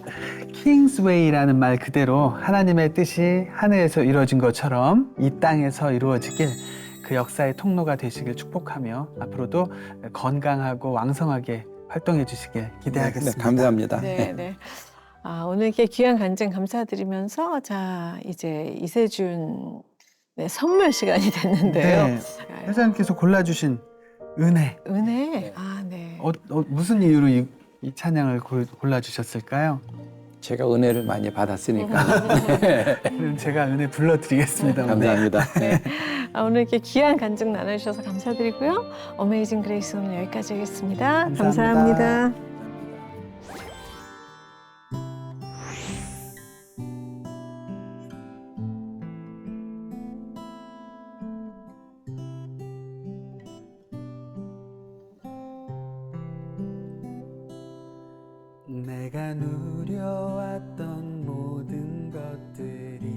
킹스웨이라는 말 그대로 하나님의 뜻이 하늘에서 이루어진 것처럼 이 땅에서 이루어지길 그 역사의 통로가 되시길 축복하며 앞으로도 건강하고 왕성하게 활동해 주시길 기대하겠습니다. 네, 감사합니다. 네. 오늘 이렇게 귀한 간증 감사드리면서 이제 이세준 선물 시간이 됐는데요. 네. 회장님께서 골라주신 은혜. 네. 무슨 이유로 이 찬양을 골라주셨을까요? 제가 은혜를 많이 받았으니까. 그럼 제가 은혜 불러드리겠습니다. 감사합니다. 오늘 이렇게 귀한 간증 나눠주셔서 감사드리고요. 어메이징 그레이스 오늘 여기까지 하겠습니다. 감사합니다. 내가 누려왔던 모든 것들이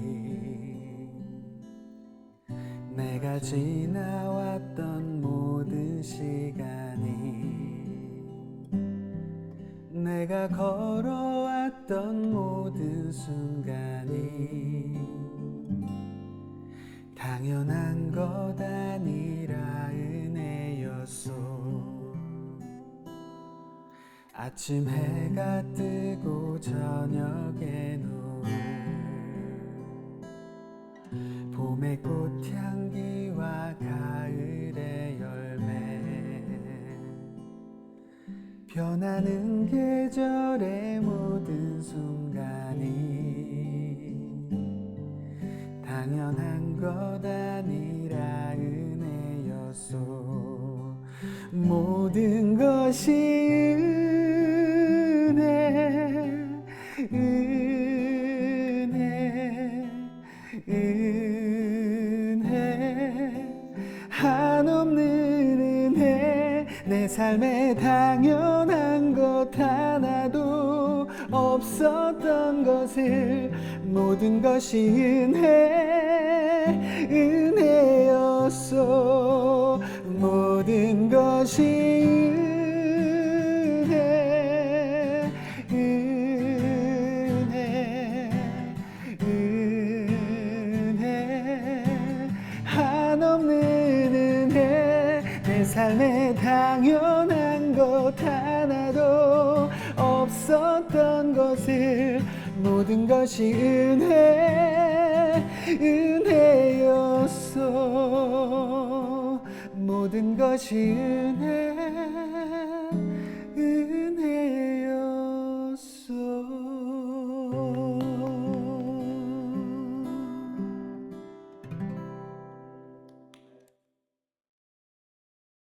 내가 지나왔던 모든 시간이 내가 걸어왔던 모든 순간이 당연한 것 아니라 은혜였소. 아침 해가 뜨고 저녁에 노을 봄의 꽃향기와 가을의 열매 변하는 계절의 모든 순간이 당연한 것 아니라 은혜였소. 모든 것이 은혜 한없는 은혜 내 삶에 당연한 것 하나도 없었던 것을 모든 것이 은혜였소. 모든 것이 은혜 삶에 당연한 것 하나도 없었던 것을 모든 것이 은혜였어. 모든 것이 은혜